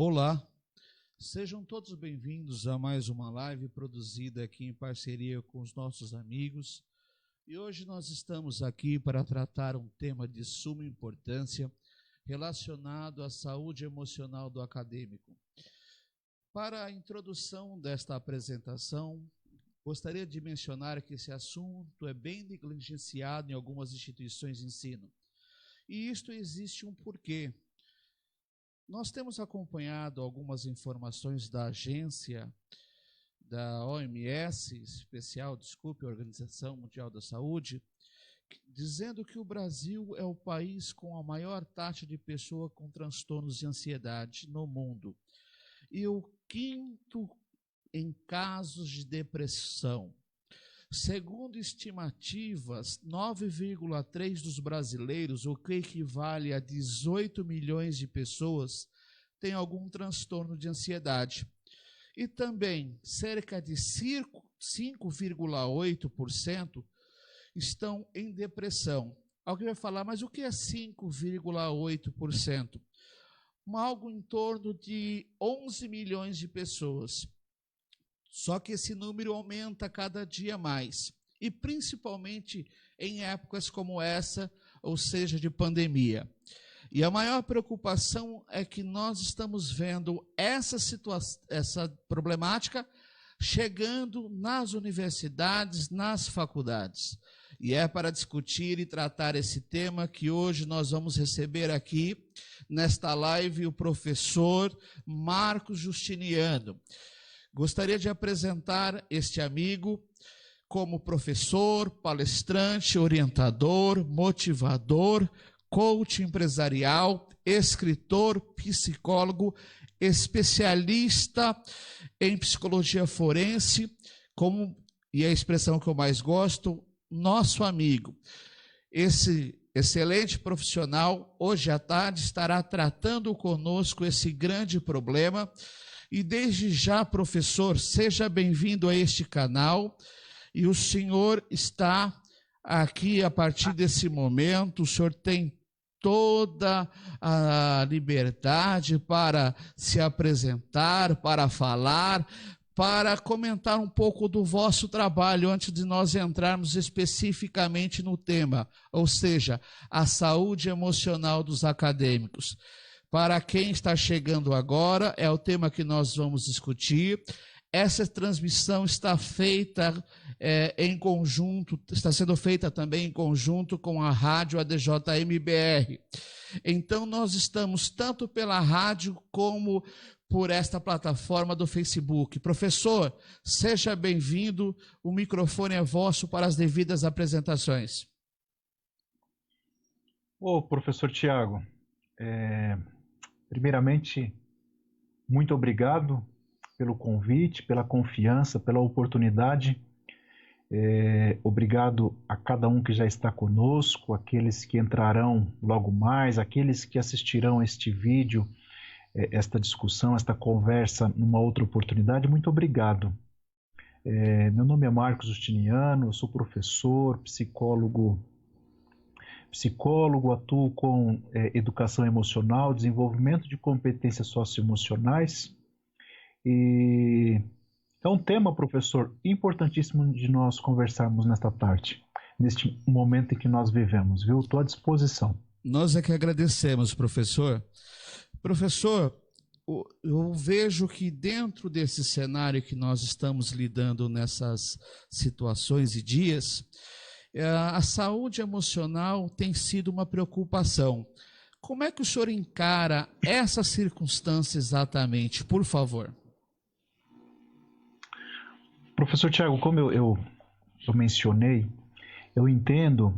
Olá, sejam todos bem-vindos a mais uma live produzida aqui em parceria com os nossos amigos. E hoje nós estamos aqui para tratar um tema de suma importância relacionado à saúde emocional do acadêmico. Para a introdução desta apresentação, gostaria de mencionar que esse assunto é bem negligenciado em algumas instituições de ensino. E isto existe um porquê. Nós temos acompanhado algumas informações da agência da OMS, Organização Mundial da Saúde, dizendo que o Brasil é o país com a maior taxa de pessoas com transtornos de ansiedade no mundo. E o quinto em casos de depressão. Segundo estimativas, 9,3% dos brasileiros, o que equivale a 18 milhões de pessoas, têm algum transtorno de ansiedade. E também, cerca de 5,8% estão em depressão. Alguém vai falar, mas o que é 5,8%? Algo em torno de 11 milhões de pessoas. Só que esse número aumenta cada dia mais, e principalmente em épocas como essa, ou seja, de pandemia. E a maior preocupação é que nós estamos vendo essa problemática chegando nas universidades, nas faculdades. E é para discutir e tratar esse tema que hoje nós vamos receber aqui, nesta live, o professor Marcos Justiniano. Gostaria de apresentar este amigo como professor, palestrante, orientador, motivador, coach empresarial, escritor, psicólogo, especialista em psicologia forense, e a expressão que eu mais gosto, nosso amigo. Esse excelente profissional, hoje à tarde, estará tratando conosco esse grande problema. E desde já, professor, seja bem-vindo a este canal. E o senhor está aqui a partir desse momento, o senhor tem toda a liberdade para se apresentar, para falar, para comentar um pouco do vosso trabalho antes de nós entrarmos especificamente no tema, ou seja, a saúde emocional dos acadêmicos. Para quem está chegando agora, é o tema que nós vamos discutir. Essa transmissão está feita em conjunto, está sendo feita também em conjunto com a rádio ADJ-MBR. Então, nós estamos tanto pela rádio como por esta plataforma do Facebook. Professor, seja bem-vindo, o microfone é vosso para as devidas apresentações. Ô, professor Tiago, primeiramente, muito obrigado pelo convite, pela confiança, pela oportunidade. Obrigado a cada um que já está conosco, aqueles que entrarão logo mais, aqueles que assistirão este vídeo, esta discussão, esta conversa numa outra oportunidade. Muito obrigado. Meu nome é Marcos Justiniano, eu sou professor, psicólogo, atuo com educação emocional, desenvolvimento de competências socioemocionais. E é um tema, professor, importantíssimo de nós conversarmos nesta tarde, neste momento em que nós vivemos, viu? Estou à disposição. Nós é que agradecemos, professor. Professor, eu vejo que dentro desse cenário que nós estamos lidando nessas situações e dias, a saúde emocional tem sido uma preocupação. Como é que o senhor encara essa circunstância exatamente, por favor? Professor Tiago, como eu mencionei, eu entendo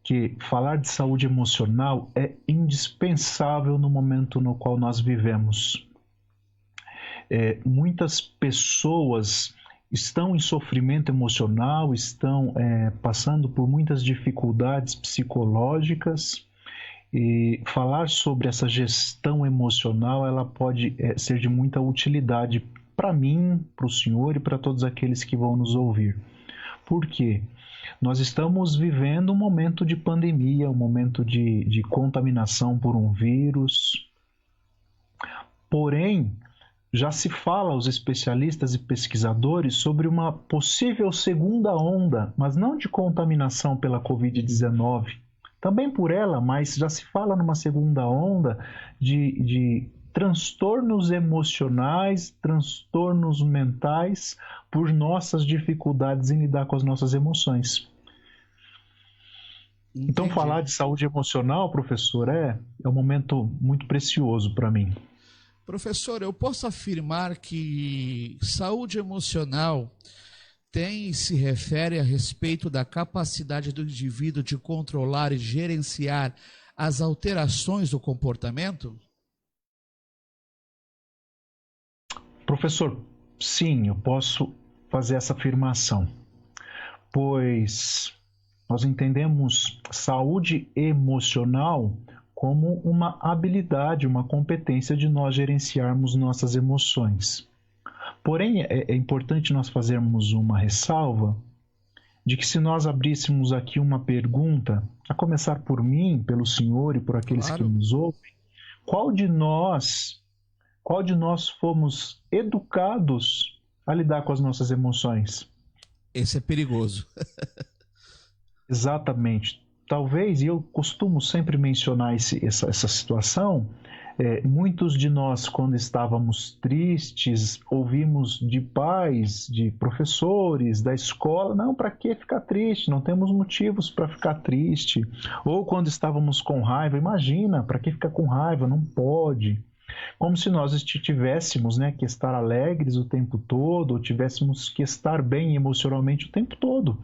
que falar de saúde emocional é indispensável no momento no qual nós vivemos. Muitas pessoas estão em sofrimento emocional, estão passando por muitas dificuldades psicológicas, e falar sobre essa gestão emocional, ela pode ser de muita utilidade para mim, para o senhor e para todos aqueles que vão nos ouvir. Por quê? Nós estamos vivendo um momento de pandemia, um momento de contaminação por um vírus. Porém, já se fala aos especialistas e pesquisadores sobre uma possível segunda onda, mas não de contaminação pela Covid-19, também por ela, mas já se fala numa segunda onda de transtornos emocionais, transtornos mentais, por nossas dificuldades em lidar com as nossas emoções. Entendi. Então, falar de saúde emocional, professor, é um momento muito precioso para mim. Professor, eu posso afirmar que saúde emocional tem e se refere a respeito da capacidade do indivíduo de controlar e gerenciar as alterações do comportamento? Professor, sim, eu posso fazer essa afirmação, pois nós entendemos saúde emocional como uma habilidade, uma competência de nós gerenciarmos nossas emoções. Porém, é importante nós fazermos uma ressalva de que se nós abríssemos aqui uma pergunta, a começar por mim, pelo senhor e por aqueles que nos ouvem, qual de nós fomos educados a lidar com as nossas emoções? Esse é perigoso. Exatamente. Talvez, e eu costumo sempre mencionar essa situação, muitos de nós, quando estávamos tristes, ouvimos de pais, de professores, da escola, não, para que ficar triste? Não temos motivos para ficar triste. Ou quando estávamos com raiva, imagina, para que ficar com raiva? Não pode. Como se nós tivéssemos, né, que estar alegres o tempo todo, ou tivéssemos que estar bem emocionalmente o tempo todo.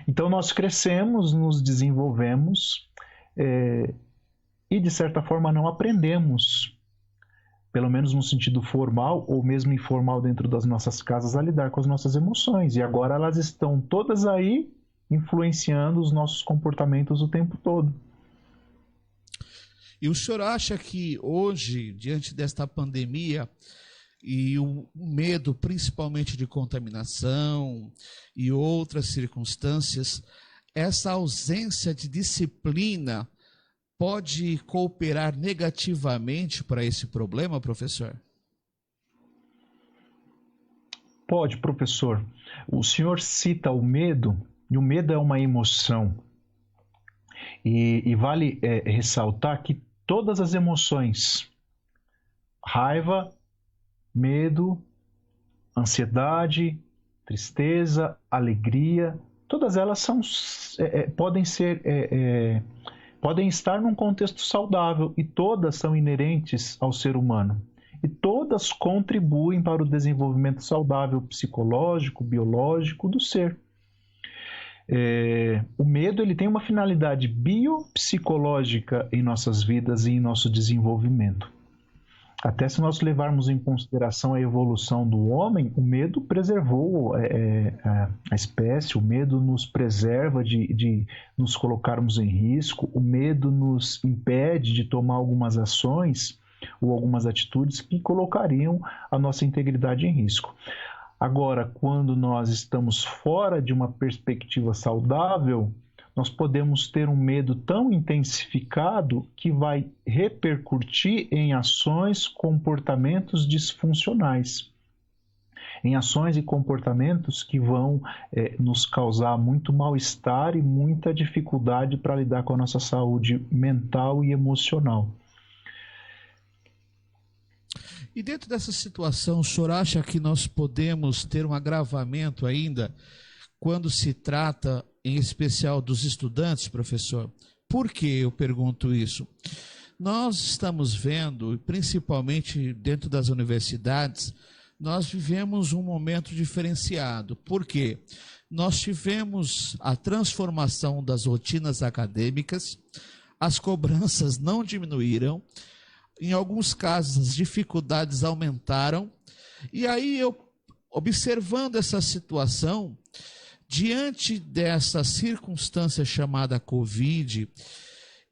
Então nós crescemos, nos desenvolvemos e de certa forma não aprendemos, pelo menos no sentido formal ou mesmo informal dentro das nossas casas, a lidar com as nossas emoções. E agora elas estão todas aí influenciando os nossos comportamentos o tempo todo. E o senhor acha que hoje, diante desta pandemia, e o medo principalmente de contaminação e outras circunstâncias, essa ausência de disciplina pode cooperar negativamente para esse problema, professor? Pode, professor. O senhor cita o medo, e o medo é uma emoção. E vale ressaltar que todas as emoções, raiva, medo, ansiedade, tristeza, alegria, todas elas podem estar num contexto saudável e todas são inerentes ao ser humano. E todas contribuem para o desenvolvimento saudável psicológico, biológico do ser. O medo ele tem uma finalidade biopsicológica em nossas vidas e em nosso desenvolvimento. Até se nós levarmos em consideração a evolução do homem, o medo preservou a espécie, o medo nos preserva de nos colocarmos em risco, o medo nos impede de tomar algumas ações ou algumas atitudes que colocariam a nossa integridade em risco. Agora, quando nós estamos fora de uma perspectiva saudável, nós podemos ter um medo tão intensificado que vai repercutir em ações, comportamentos disfuncionais. Em ações e comportamentos que vão nos causar muito mal-estar e muita dificuldade para lidar com a nossa saúde mental e emocional. E dentro dessa situação, o senhor acha que nós podemos ter um agravamento ainda quando se trata, em especial, dos estudantes, professor? Por que eu pergunto isso? Nós estamos vendo, principalmente dentro das universidades, nós vivemos um momento diferenciado. Por quê? Nós tivemos a transformação das rotinas acadêmicas, as cobranças não diminuíram, em alguns casos as dificuldades aumentaram, e aí eu, observando essa situação, diante dessa circunstância chamada Covid,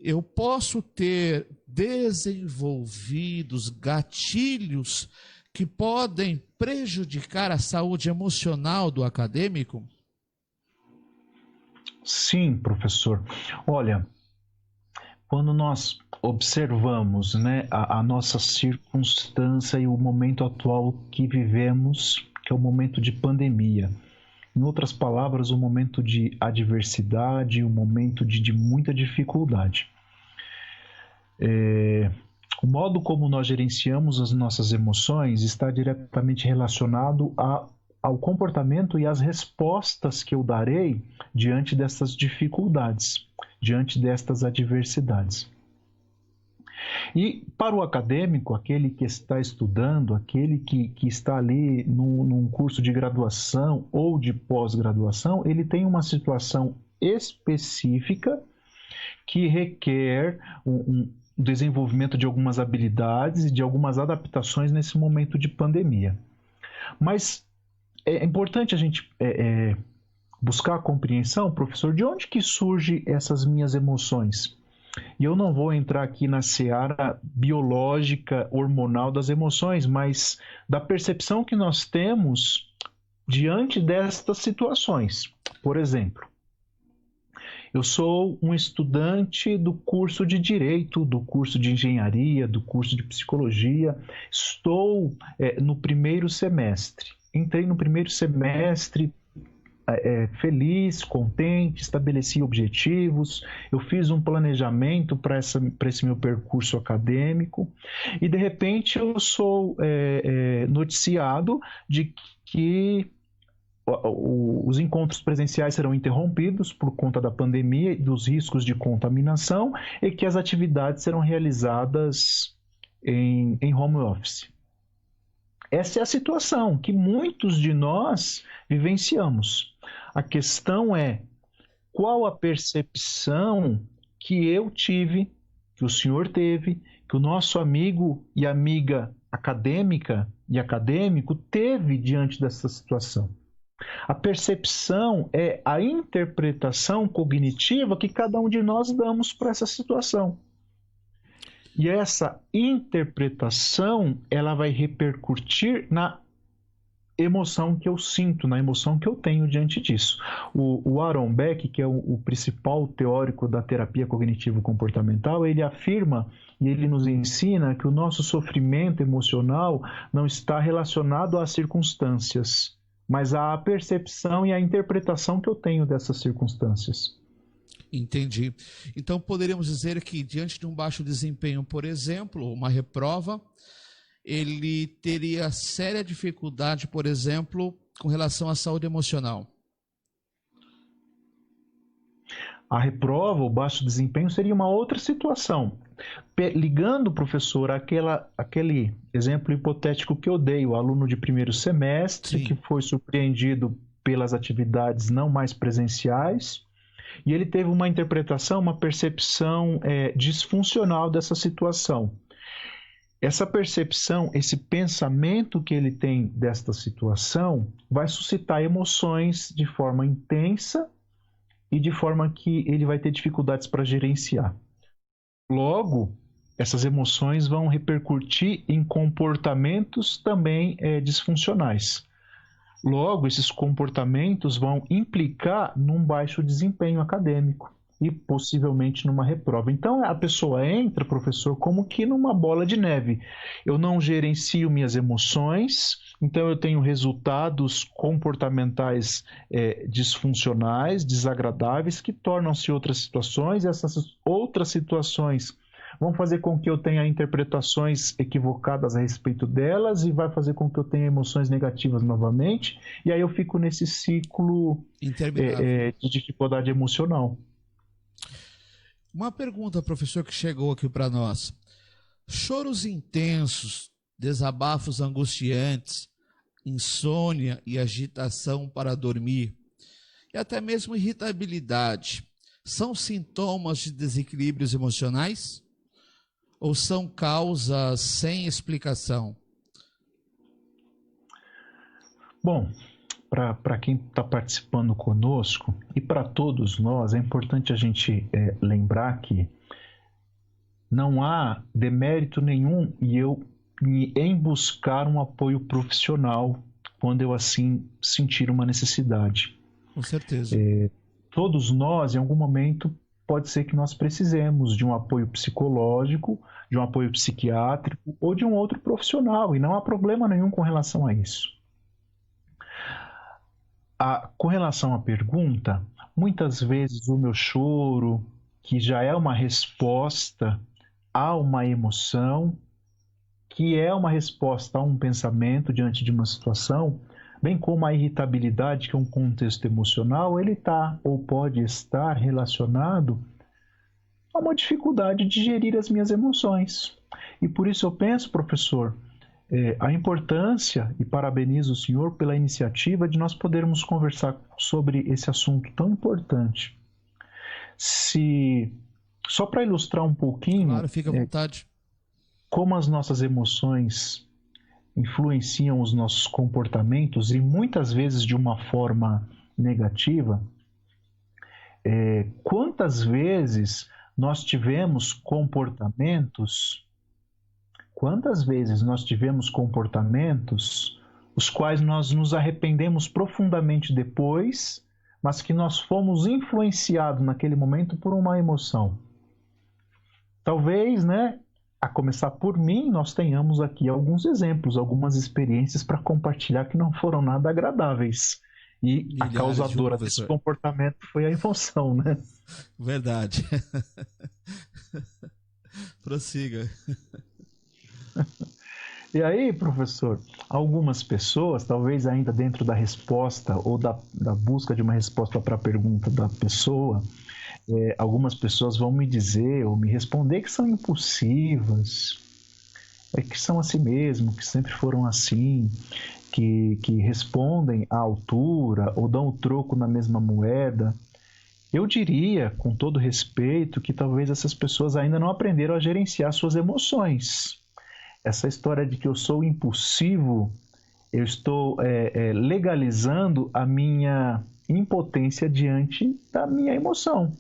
eu posso ter desenvolvidos gatilhos que podem prejudicar a saúde emocional do acadêmico? Sim, professor. Olha, quando nós observamos, né, a nossa circunstância e o momento atual que vivemos, que é o momento de pandemia, em outras palavras, um momento de adversidade, um momento de muita dificuldade. O modo como nós gerenciamos as nossas emoções está diretamente relacionado ao comportamento e às respostas que eu darei diante dessas dificuldades, diante destas adversidades. E para o acadêmico, aquele que está estudando, aquele que está ali num curso de graduação ou de pós-graduação, ele tem uma situação específica que requer um desenvolvimento de algumas habilidades e de algumas adaptações nesse momento de pandemia. Mas é importante a gente buscar a compreensão, professor, de onde que surgem essas minhas emoções? E eu não vou entrar aqui na seara biológica, hormonal das emoções, mas da percepção que nós temos diante destas situações. Por exemplo, eu sou um estudante do curso de Direito, do curso de Engenharia, do curso de Psicologia, estou no primeiro semestre. Entrei no primeiro semestre feliz, contente, estabeleci objetivos, eu fiz um planejamento para esse meu percurso acadêmico e de repente eu sou noticiado de que os encontros presenciais serão interrompidos por conta da pandemia e dos riscos de contaminação e que as atividades serão realizadas em home office. Essa é a situação que muitos de nós vivenciamos. A questão é qual a percepção que eu tive, que o senhor teve, que o nosso amigo e amiga acadêmica e acadêmico teve diante dessa situação. A percepção é a interpretação cognitiva que cada um de nós damos para essa situação. E essa interpretação, ela vai repercutir na emoção que eu sinto, na emoção que eu tenho diante disso. O Aaron Beck, que é o principal teórico da terapia cognitivo-comportamental, ele afirma e ele nos ensina que o nosso sofrimento emocional não está relacionado às circunstâncias, mas à percepção e à interpretação que eu tenho dessas circunstâncias. Entendi. Então, poderíamos dizer que, diante de um baixo desempenho, por exemplo, uma reprova, ele teria séria dificuldade, por exemplo, com relação à saúde emocional. A reprova, o baixo desempenho, seria uma outra situação. Ligando, professor, aquele exemplo hipotético que eu dei, o aluno de primeiro semestre, sim, que foi surpreendido pelas atividades não mais presenciais, e ele teve uma interpretação, uma percepção disfuncional dessa situação. Essa percepção, esse pensamento que ele tem desta situação vai suscitar emoções de forma intensa e de forma que ele vai ter dificuldades para gerenciar. Logo, essas emoções vão repercutir em comportamentos também disfuncionais. Logo, esses comportamentos vão implicar num baixo desempenho acadêmico e possivelmente numa reprova. Então, a pessoa entra, professor, como que numa bola de neve. Eu não gerencio minhas emoções, então eu tenho resultados comportamentais disfuncionais, desagradáveis, que tornam-se outras situações, e essas outras situações vão fazer com que eu tenha interpretações equivocadas a respeito delas e vai fazer com que eu tenha emoções negativas novamente, e aí eu fico nesse ciclo de dificuldade emocional. Uma pergunta, professor, que chegou aqui para nós. Choros intensos, desabafos angustiantes, insônia e agitação para dormir, e até mesmo irritabilidade, são sintomas de desequilíbrios emocionais? Ou são causas sem explicação? Bom, para quem está participando conosco e para todos nós, é importante a gente lembrar que não há demérito nenhum em buscar um apoio profissional quando eu assim sentir uma necessidade. Com certeza. Todos nós, em algum momento, pode ser que nós precisemos de um apoio psicológico, de um apoio psiquiátrico ou de um outro profissional, e não há problema nenhum com relação a isso. Com relação à pergunta, muitas vezes o meu choro, que já é uma resposta a uma emoção, que é uma resposta a um pensamento diante de uma situação, bem como a irritabilidade, que é um contexto emocional, ele está ou pode estar relacionado a uma dificuldade de gerir as minhas emoções. E por isso eu penso, professor, a importância, e parabenizo o senhor pela iniciativa de nós podermos conversar sobre esse assunto tão importante. Só para ilustrar um pouquinho, claro, fica à vontade, como as nossas emoções influenciam os nossos comportamentos, e muitas vezes de uma forma negativa. Quantas vezes nós tivemos comportamentos os quais nós nos arrependemos profundamente depois, mas que nós fomos influenciados naquele momento por uma emoção? Talvez, a começar por mim, nós tenhamos aqui alguns exemplos, algumas experiências para compartilhar que não foram nada agradáveis. E a causadora desse comportamento foi a emoção, né? Verdade. Prossiga. E aí, professor, algumas pessoas, talvez ainda dentro da resposta ou da busca de uma resposta para a pergunta da pessoa, algumas pessoas vão me dizer ou me responder que são impulsivas, que são assim mesmo, que sempre foram assim, que respondem à altura ou dão o troco na mesma moeda. Eu diria, com todo respeito, que talvez essas pessoas ainda não aprenderam a gerenciar suas emoções. Essa história de que eu sou impulsivo, eu estou legalizando a minha impotência diante da minha emoção.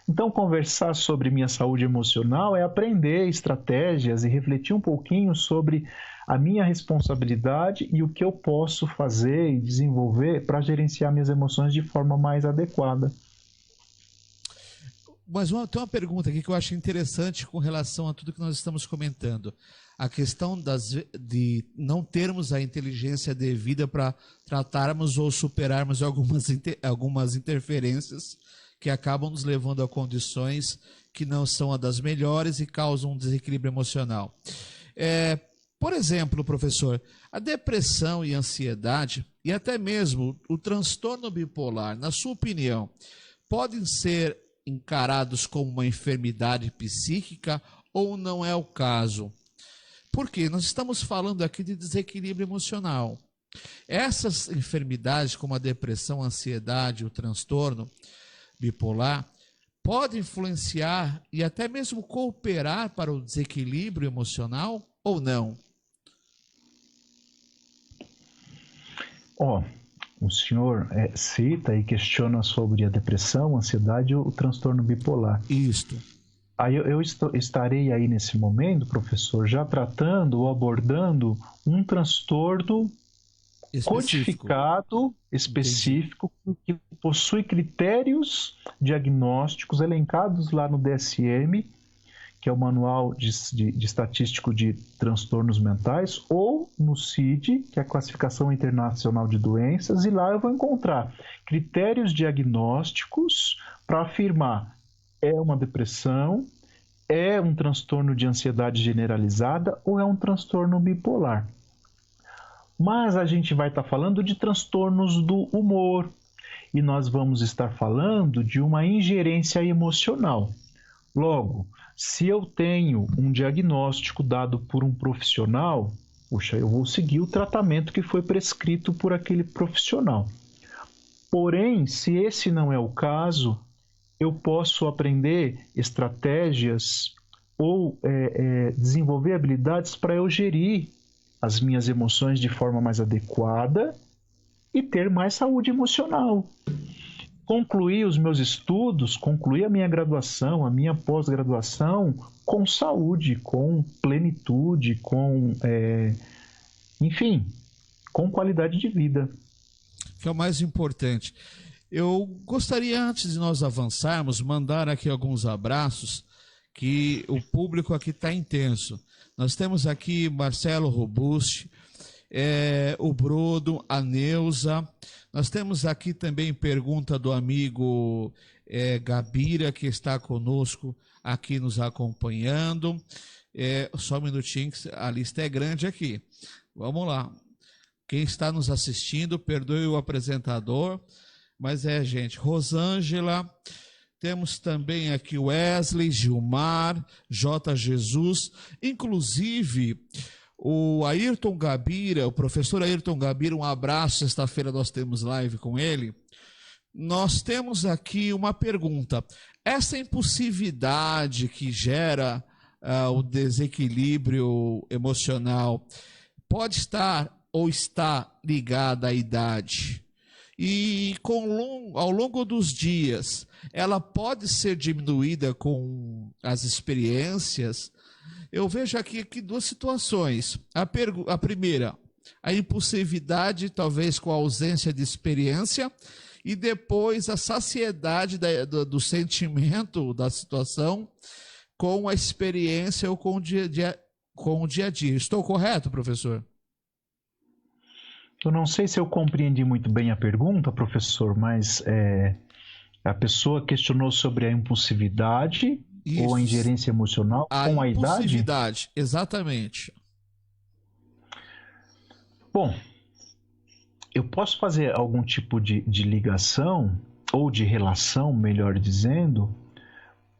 Então, conversar sobre minha saúde emocional é aprender estratégias e refletir um pouquinho sobre a minha responsabilidade e o que eu posso fazer e desenvolver para gerenciar minhas emoções de forma mais adequada. Mas tem uma pergunta aqui que eu acho interessante com relação a tudo que nós estamos comentando. A questão de não termos a inteligência devida para tratarmos ou superarmos algumas interferências que acabam nos levando a condições que não são as das melhores e causam um desequilíbrio emocional. Por exemplo, professor, a depressão e a ansiedade, e até mesmo o transtorno bipolar, na sua opinião, podem ser encarados como uma enfermidade psíquica ou não é o caso? Porque nós estamos falando aqui de desequilíbrio emocional. Essas enfermidades, como a depressão, a ansiedade, o transtorno bipolar, podem influenciar e até mesmo cooperar para o desequilíbrio emocional ou não? O senhor cita e questiona sobre a depressão, a ansiedade e o transtorno bipolar. Isto. Aí eu estarei aí nesse momento, professor, já tratando ou abordando um transtorno codificado, específico, que possui critérios diagnósticos elencados lá no DSM, que é o Manual de Estatístico de Transtornos Mentais, ou no CID, que é a Classificação Internacional de Doenças, e lá eu vou encontrar critérios diagnósticos para afirmar é uma depressão, é um transtorno de ansiedade generalizada ou é um transtorno bipolar. Mas a gente vai estar falando de transtornos do humor e nós vamos estar falando de uma ingerência emocional. Logo, se eu tenho um diagnóstico dado por um profissional, eu vou seguir o tratamento que foi prescrito por aquele profissional. Porém, se esse não é o caso, eu posso aprender estratégias ou desenvolver habilidades para eu gerir as minhas emoções de forma mais adequada e ter mais saúde emocional. Concluir os meus estudos, concluir a minha graduação, a minha pós-graduação com saúde, com plenitude, enfim, com qualidade de vida. Que é o mais importante. Eu gostaria, antes de nós avançarmos, mandar aqui alguns abraços, que o público aqui está intenso. Nós temos aqui Marcelo Robusti, o Brodo, a Neuza. Nós temos aqui também pergunta do amigo Gabira, que está conosco aqui nos acompanhando. Só um minutinho, que a lista é grande aqui. Vamos lá. Quem está nos assistindo, perdoe o apresentador, mas gente, Rosângela, temos também aqui Wesley, Gilmar, J. Jesus, inclusive o Ayrton Gabira, o professor Ayrton Gabira, um abraço, sexta-feira nós temos live com ele. Nós temos aqui uma pergunta: essa impulsividade que gera o desequilíbrio emocional pode estar ou está ligada à idade? E ao longo dos dias, ela pode ser diminuída com as experiências? Eu vejo aqui duas situações. A primeira, a impulsividade, talvez com a ausência de experiência, e depois a saciedade do sentimento da situação com a experiência ou com o dia a dia. Estou correto, professor? Eu não sei se eu compreendi muito bem a pergunta, professor, mas a pessoa questionou sobre a impulsividade. Isso. Ou a ingerência emocional com a idade? A impulsividade, exatamente. Bom, eu posso fazer algum tipo de ligação, ou de relação, melhor dizendo,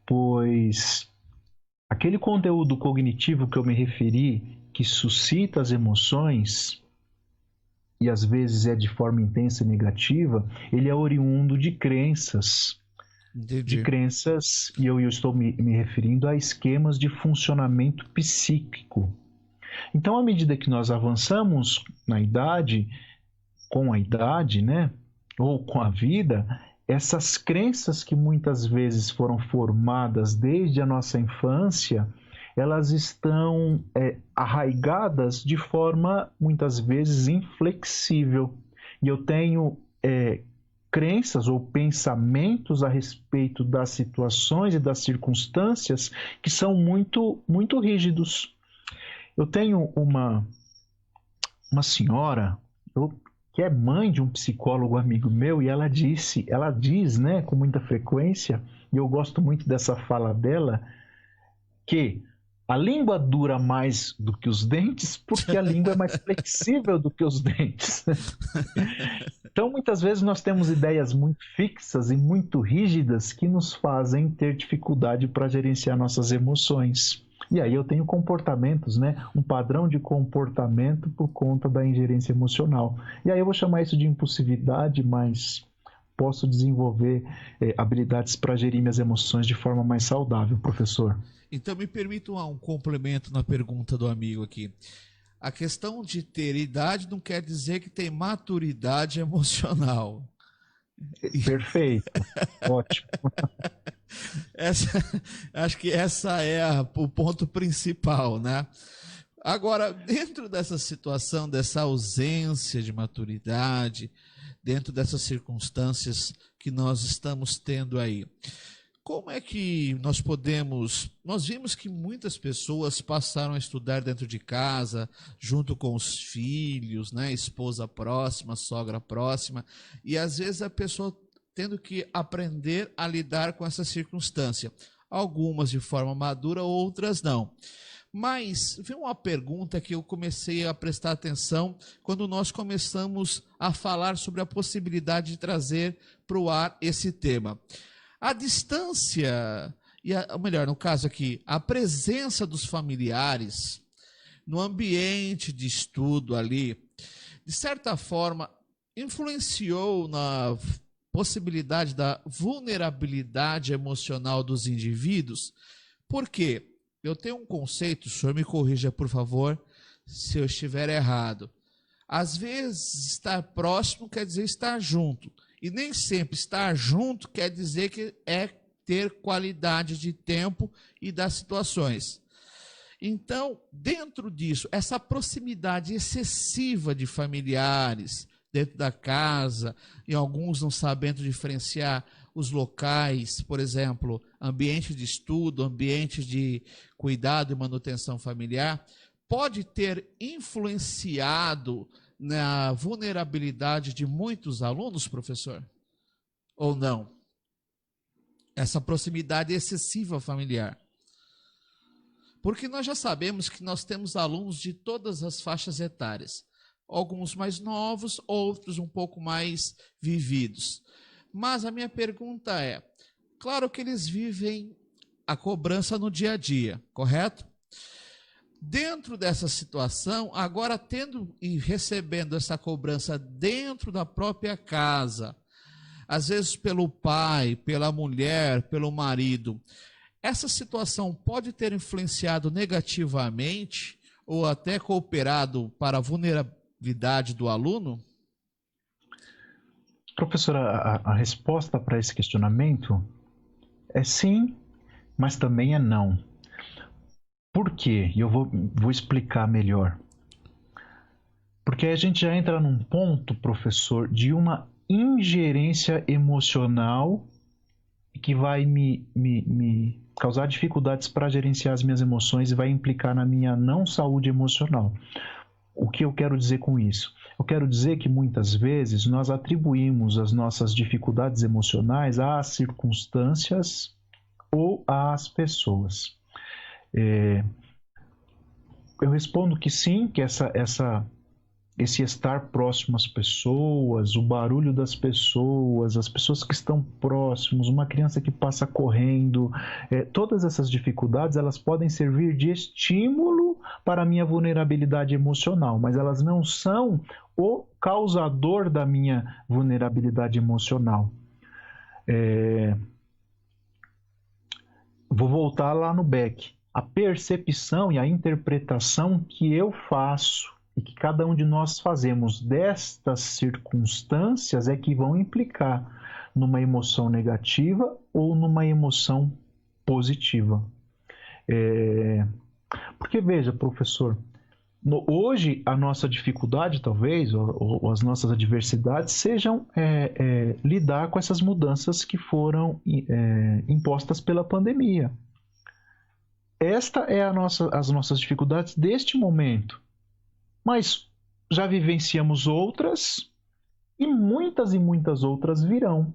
pois aquele conteúdo cognitivo que eu me referi, que suscita as emoções, e às vezes é de forma intensa e negativa, ele é oriundo de crenças. Entendi. De crenças, e eu estou me referindo a esquemas de funcionamento psíquico. Então, à medida que nós avançamos na idade, com a idade, né, ou com a vida, essas crenças que muitas vezes foram formadas desde a nossa infância, elas estão arraigadas de forma, muitas vezes, inflexível. E eu tenho crenças ou pensamentos a respeito das situações e das circunstâncias que são muito, muito rígidos. Eu tenho uma senhora que é mãe de um psicólogo amigo meu, e ela diz, né, com muita frequência, e eu gosto muito dessa fala dela, que a língua dura mais do que os dentes porque a língua é mais flexível do que os dentes. Então, muitas vezes nós temos ideias muito fixas e muito rígidas que nos fazem ter dificuldade para gerenciar nossas emoções. E aí eu tenho comportamentos, né? Um padrão de comportamento por conta da ingerência emocional. E aí eu vou chamar isso de impulsividade, mas posso desenvolver habilidades para gerir minhas emoções de forma mais saudável, professor. Então me permita um complemento na pergunta do amigo aqui. A questão de ter idade não quer dizer que tem maturidade emocional. Perfeito, ótimo. Acho que essa é o ponto principal, né? Agora, dentro dessa situação, dessa ausência de maturidade, dentro dessas circunstâncias que nós estamos tendo aí, como é que nós podemos... Nós vimos que muitas pessoas passaram a estudar dentro de casa, junto com os filhos, né? Esposa próxima, sogra próxima, e às vezes a pessoa tendo que aprender a lidar com essa circunstância. Algumas de forma madura, outras não. Mas veio uma pergunta que eu comecei a prestar atenção quando nós começamos a falar sobre a possibilidade de trazer para o ar esse tema. A distância, ou melhor, no caso aqui, a presença dos familiares no ambiente de estudo ali, de certa forma, influenciou na possibilidade da vulnerabilidade emocional dos indivíduos. Por quê? Eu tenho um conceito, o senhor me corrija, por favor, se eu estiver errado. Às vezes, estar próximo quer dizer estar junto. E nem sempre estar junto quer dizer que é ter qualidade de tempo e das situações. Então, dentro disso, essa proximidade excessiva de familiares, dentro da casa, e alguns não sabendo diferenciar os locais, por exemplo, ambiente de estudo, ambiente de cuidado e manutenção familiar, pode ter influenciado na vulnerabilidade de muitos alunos, professor? Ou não? Essa proximidade excessiva familiar. Porque nós já sabemos que nós temos alunos de todas as faixas etárias. Alguns mais novos, outros um pouco mais vividos. Mas a minha pergunta é, claro que eles vivem a cobrança no dia a dia, correto? Dentro dessa situação, agora tendo e recebendo essa cobrança dentro da própria casa, às vezes pelo pai, pela mulher, pelo marido, essa situação pode ter influenciado negativamente ou até cooperado para a vulnerabilidade do aluno? Professora, a resposta para esse questionamento é sim, mas também é não. Por quê? E eu vou explicar melhor. Porque a gente já entra num ponto, professor, de uma ingerência emocional que vai me causar dificuldades para gerenciar as minhas emoções e vai implicar na minha não saúde emocional. O que eu quero dizer com isso? Eu quero dizer que muitas vezes nós atribuímos as nossas dificuldades emocionais às circunstâncias ou às pessoas. Eu respondo que sim, que esse estar próximo às pessoas, o barulho das pessoas, as pessoas que estão próximos, uma criança que passa correndo, todas essas dificuldades, elas podem servir de estímulo para a minha vulnerabilidade emocional, mas elas não são o causador da minha vulnerabilidade emocional. Vou voltar lá no Beck. A percepção e a interpretação que eu faço e que cada um de nós fazemos destas circunstâncias é que vão implicar numa emoção negativa ou numa emoção positiva. Porque veja, professor, hoje a nossa dificuldade talvez, ou as nossas adversidades sejam lidar com essas mudanças que foram impostas pela pandemia. Esta é as nossas dificuldades deste momento. Mas já vivenciamos outras e muitas outras virão.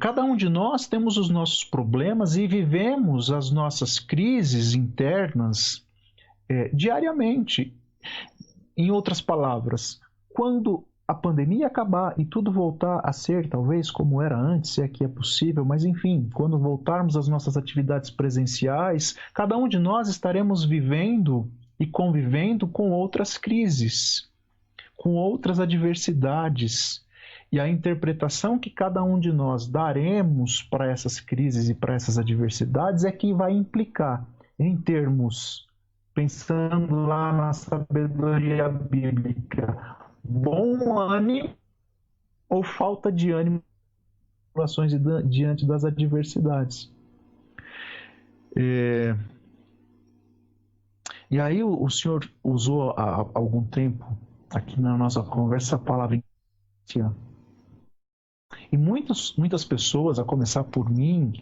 Cada um de nós temos os nossos problemas e vivemos as nossas crises internas diariamente. Em outras palavras, quando a pandemia acabar e tudo voltar a ser talvez como era antes, se é que é possível, mas enfim, quando voltarmos às nossas atividades presenciais, cada um de nós estaremos vivendo e convivendo com outras crises, com outras adversidades. E a interpretação que cada um de nós daremos para essas crises e para essas adversidades é que vai implicar em termos, pensando lá na sabedoria bíblica, bom ânimo ou falta de ânimo diante das adversidades. E aí o senhor usou há algum tempo, aqui na nossa conversa, a palavra e muitas pessoas, a começar por mim,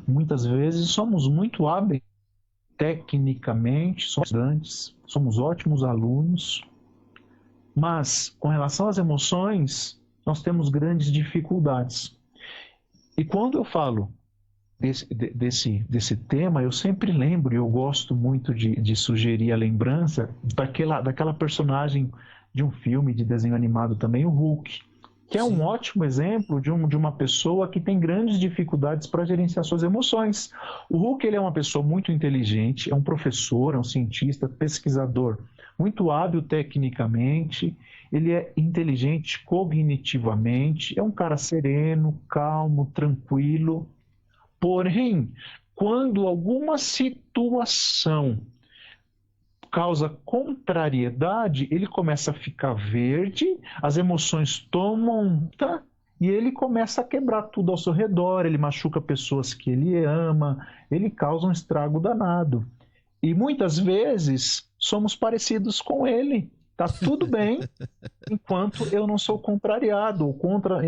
muitas vezes somos muito hábeis tecnicamente, somos estudantes, somos ótimos alunos, mas com relação às emoções, nós temos grandes dificuldades. E quando eu falo desse tema, eu sempre lembro, e eu gosto muito de sugerir a lembrança daquela personagem de um filme de desenho animado também, o Hulk, que é um ótimo exemplo de uma pessoa que tem grandes dificuldades para gerenciar suas emoções. O Hulk, ele é uma pessoa muito inteligente, é um professor, é um cientista, pesquisador, muito hábil tecnicamente, ele é inteligente cognitivamente, é um cara sereno, calmo, tranquilo. Porém, quando alguma situação causa contrariedade, ele começa a ficar verde, as emoções tomam e ele começa a quebrar tudo ao seu redor, ele machuca pessoas que ele ama, ele causa um estrago danado. E muitas vezes somos parecidos com ele Tá tudo bem enquanto eu não sou contrariado,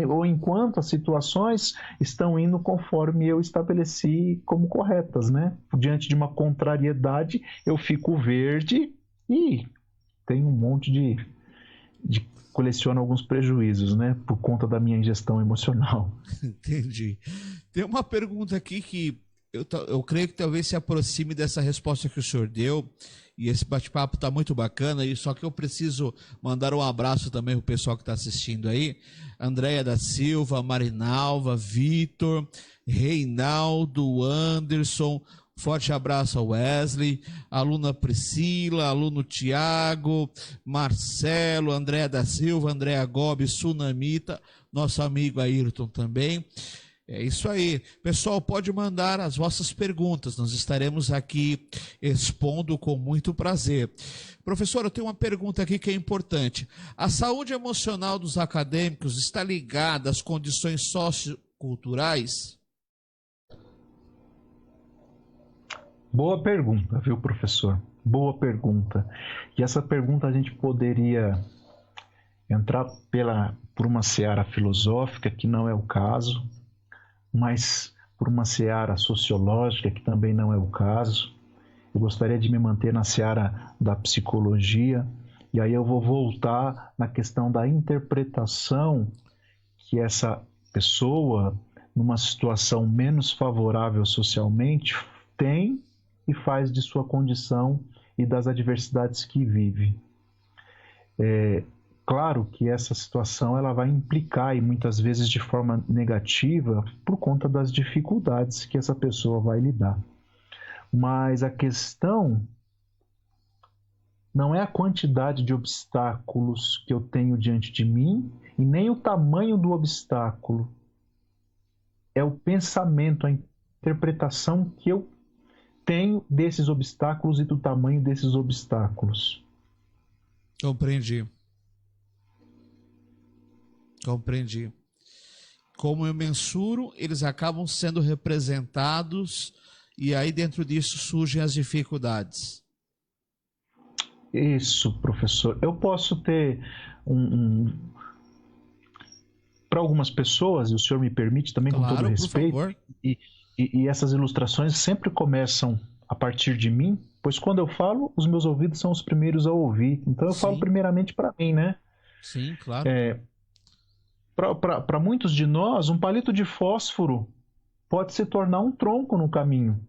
ou enquanto as situações estão indo conforme eu estabeleci como corretas, né? Diante de uma contrariedade, eu fico verde e tenho um monte de coleciono alguns prejuízos, né? Por conta da minha ingestão emocional. Entendi. Tem uma pergunta aqui que eu creio que talvez se aproxime dessa resposta que o senhor deu, e esse bate-papo está muito bacana, e só que eu preciso mandar um abraço também para o pessoal que está assistindo aí, Andréia da Silva, Marinalva, Vitor, Reinaldo, Anderson, forte abraço ao Wesley, aluna Priscila, aluno Tiago, Marcelo, Andréia da Silva, Andréia Gobi, Sunamita, nosso amigo Ayrton também. É isso aí. Pessoal, pode mandar as vossas perguntas, nós estaremos aqui expondo com muito prazer. Professor, eu tenho uma pergunta aqui que é importante. A saúde emocional dos acadêmicos está ligada às condições socioculturais? Boa pergunta, viu, professor? Boa pergunta. E essa pergunta a gente poderia entrar por uma seara filosófica, que não é o caso, mas por uma seara sociológica, que também não é o caso. Eu gostaria de me manter na seara da psicologia, e aí eu vou voltar na questão da interpretação que essa pessoa, numa situação menos favorável socialmente, tem e faz de sua condição e das adversidades que vive. Claro que essa situação ela vai implicar, e muitas vezes de forma negativa, por conta das dificuldades que essa pessoa vai lidar. Mas a questão não é a quantidade de obstáculos que eu tenho diante de mim, e nem o tamanho do obstáculo. É o pensamento, a interpretação que eu tenho desses obstáculos e do tamanho desses obstáculos. Compreendi. Como eu mensuro, eles acabam sendo representados, e aí dentro disso surgem as dificuldades. Isso, professor. Eu posso ter para algumas pessoas, e o senhor me permite também, claro, com todo respeito, por favor. E essas ilustrações sempre começam a partir de mim, pois quando eu falo, os meus ouvidos são os primeiros a ouvir. Então eu falo primeiramente para mim, né? Sim, claro. Para muitos de nós, um palito de fósforo pode se tornar um tronco no caminho.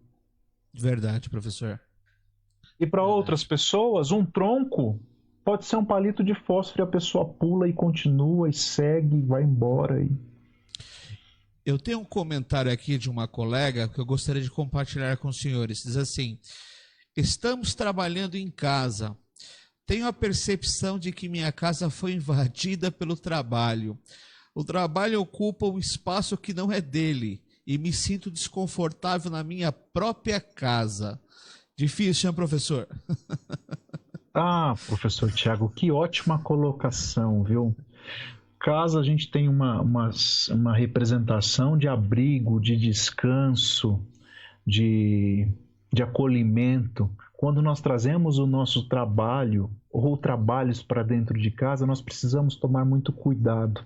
Verdade, professor. E para outras pessoas, um tronco pode ser um palito de fósforo, e a pessoa pula e continua e segue, vai embora. Eu tenho um comentário aqui de uma colega que eu gostaria de compartilhar com os senhores. Diz assim: estamos trabalhando em casa. Tenho a percepção de que minha casa foi invadida pelo trabalho. O trabalho ocupa um espaço que não é dele e me sinto desconfortável na minha própria casa. Difícil, hein, professor? Ah, professor Tiago, que ótima colocação, viu? Casa, a gente tem uma representação de abrigo, de descanso, de acolhimento. Quando nós trazemos o nosso trabalho ou trabalhos para dentro de casa, nós precisamos tomar muito cuidado.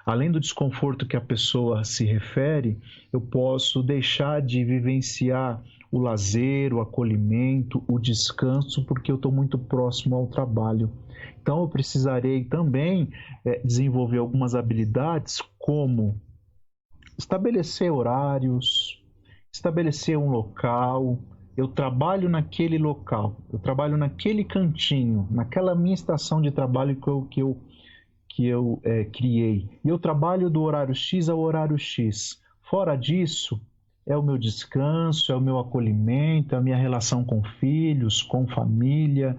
Além do desconforto que a pessoa se refere, eu posso deixar de vivenciar o lazer, o acolhimento, o descanso, porque eu estou muito próximo ao trabalho. Então eu precisarei também desenvolver algumas habilidades, como estabelecer horários, estabelecer um local. Eu trabalho naquele local, eu trabalho naquele cantinho, naquela minha estação de trabalho que eu criei. E eu trabalho do horário X ao horário X. Fora disso, é o meu descanso, é o meu acolhimento, é a minha relação com filhos, com família.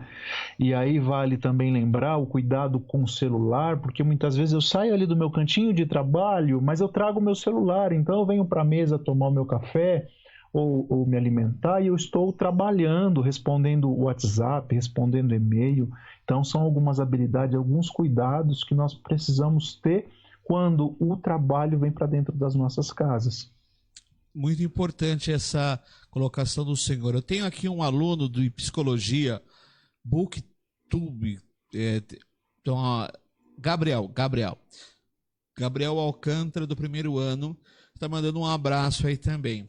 E aí vale também lembrar o cuidado com o celular, porque muitas vezes eu saio ali do meu cantinho de trabalho, mas eu trago o meu celular, então eu venho para a mesa tomar o meu café ou me alimentar, e eu estou trabalhando, respondendo WhatsApp, respondendo e-mail. Então são algumas habilidades, alguns cuidados que nós precisamos ter quando o trabalho vem para dentro das nossas casas. Muito importante essa colocação do senhor. Eu tenho aqui um aluno de psicologia, Booktube, Então, ó, Gabriel Alcântara, do primeiro ano, está mandando um abraço aí também.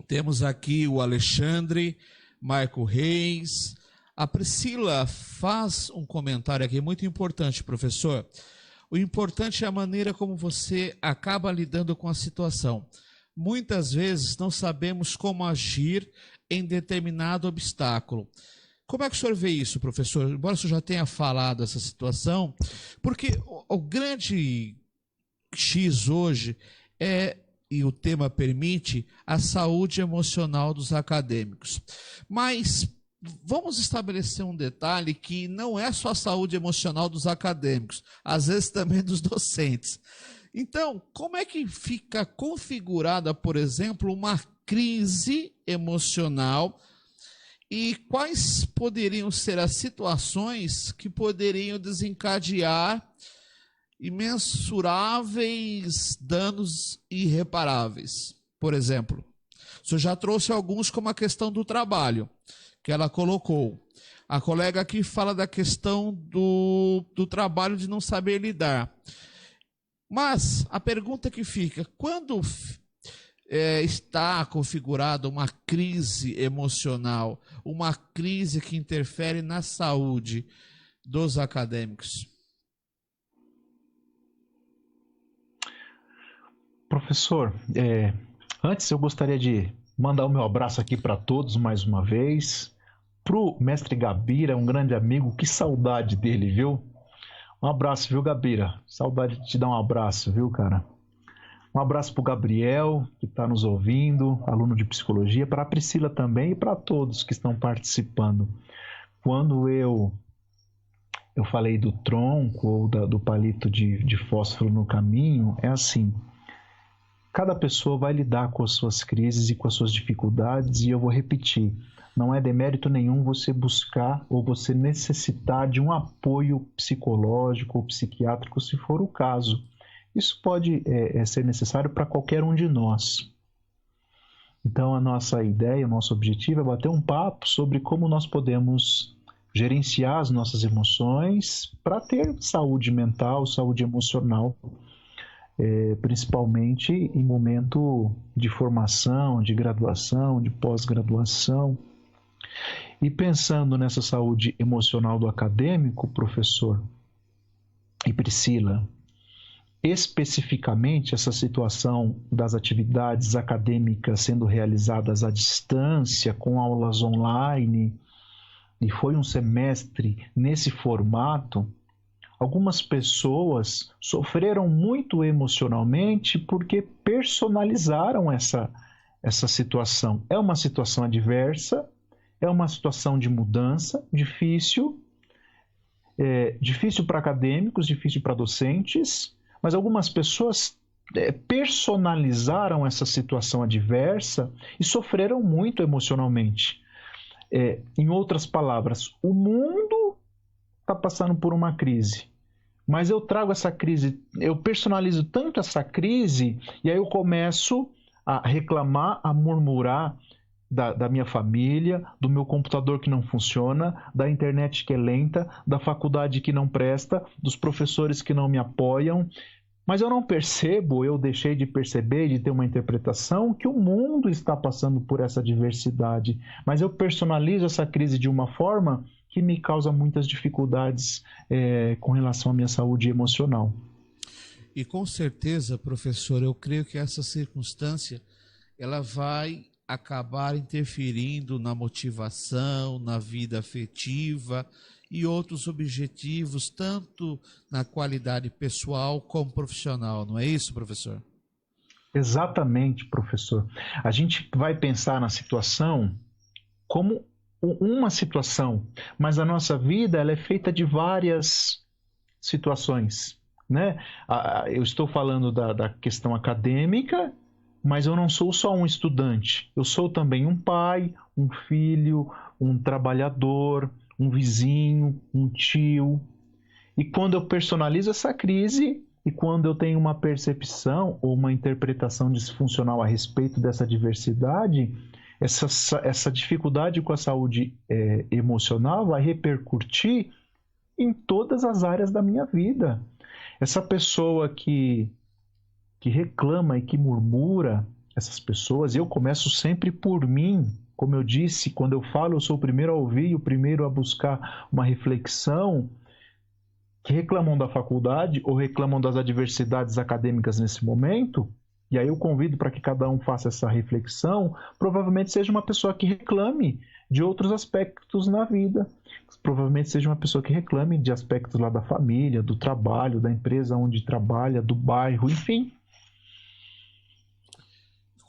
Temos aqui o Alexandre, Marco Reis. A Priscila faz um comentário aqui muito importante, professor. O importante é a maneira como você acaba lidando com a situação. Muitas vezes não sabemos como agir em determinado obstáculo. Como é que o senhor vê isso, professor? Embora o senhor já tenha falado essa situação, porque o grande X hoje e o tema permite, a saúde emocional dos acadêmicos. Mas vamos estabelecer um detalhe que não é só a saúde emocional dos acadêmicos, às vezes também dos docentes. Então, como é que fica configurada, por exemplo, uma crise emocional e quais poderiam ser as situações que poderiam desencadear imensuráveis danos irreparáveis? Por exemplo, o senhor já trouxe alguns, como a questão do trabalho, que ela colocou. A colega aqui fala da questão do trabalho de não saber lidar. Mas a pergunta que fica, quando está configurada uma crise emocional, uma crise que interfere na saúde dos acadêmicos? Professor, antes eu gostaria de mandar o meu abraço aqui para todos mais uma vez. Para o mestre Gabira, um grande amigo, que saudade dele, viu? Um abraço, viu, Gabira? Saudade de te dar um abraço, viu, cara? Um abraço para o Gabriel, que está nos ouvindo, aluno de psicologia, para a Priscila também e para todos que estão participando. Quando eu falei do tronco ou do palito de fósforo no caminho, é assim: cada pessoa vai lidar com as suas crises e com as suas dificuldades, e eu vou repetir, não é demérito nenhum você buscar ou você necessitar de um apoio psicológico ou psiquiátrico, se for o caso. Isso pode ser necessário para qualquer um de nós. Então, a nossa ideia, o nosso objetivo é bater um papo sobre como nós podemos gerenciar as nossas emoções para ter saúde mental, saúde emocional, principalmente em momento de formação, de graduação, de pós-graduação. E pensando nessa saúde emocional do acadêmico, professor e Priscila, especificamente essa situação das atividades acadêmicas sendo realizadas à distância, com aulas online, e foi um semestre nesse formato, algumas pessoas sofreram muito emocionalmente porque personalizaram essa situação. É uma situação adversa, é uma situação de mudança, difícil para acadêmicos, difícil para docentes, mas algumas pessoas personalizaram essa situação adversa e sofreram muito emocionalmente. Em outras palavras, o mundo está passando por uma crise, mas eu trago essa crise, eu personalizo tanto essa crise, e aí eu começo a reclamar, a murmurar da minha família, do meu computador que não funciona, da internet que é lenta, da faculdade que não presta, dos professores que não me apoiam. Mas eu não percebo, eu deixei de perceber, de ter uma interpretação, que o mundo está passando por essa diversidade. Mas eu personalizo essa crise de uma forma que me causa muitas dificuldades com relação à minha saúde emocional. E com certeza, professor, eu creio que essa circunstância ela vai acabar interferindo na motivação, na vida afetiva e outros objetivos, tanto na qualidade pessoal como profissional. Não é isso, professor? Exatamente, professor. A gente vai pensar na situação como uma situação, mas a nossa vida ela é feita de várias situações, né? Eu estou falando da questão acadêmica, mas eu não sou só um estudante. Eu sou também um pai, um filho, um trabalhador, um vizinho, um tio. E quando eu personalizo essa crise e quando eu tenho uma percepção ou uma interpretação disfuncional a respeito dessa diversidade, essa dificuldade com a saúde emocional vai repercutir em todas as áreas da minha vida. Essa pessoa que reclama e que murmura, essas pessoas, eu começo sempre por mim. Como eu disse, quando eu falo, eu sou o primeiro a ouvir, o primeiro a buscar uma reflexão. Que reclamam da faculdade ou reclamam das adversidades acadêmicas nesse momento, e aí eu convido para que cada um faça essa reflexão, provavelmente seja uma pessoa que reclame de outros aspectos na vida. Provavelmente seja uma pessoa que reclame de aspectos lá da família, do trabalho, da empresa onde trabalha, do bairro, enfim.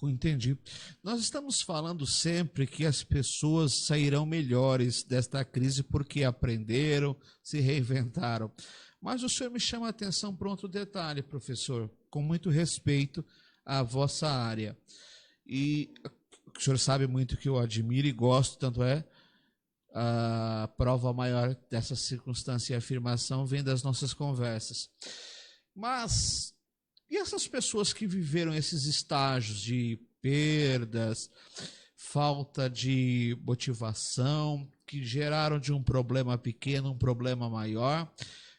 Entendi. Nós estamos falando sempre que as pessoas sairão melhores desta crise porque aprenderam, se reinventaram. Mas o senhor me chama a atenção para outro detalhe, professor, com muito respeito à vossa área. E o senhor sabe muito que eu admiro e gosto, tanto é a prova maior dessa circunstância e afirmação vem das nossas conversas. Mas e essas pessoas que viveram esses estágios de perdas, falta de motivação, que geraram de um problema pequeno um problema maior,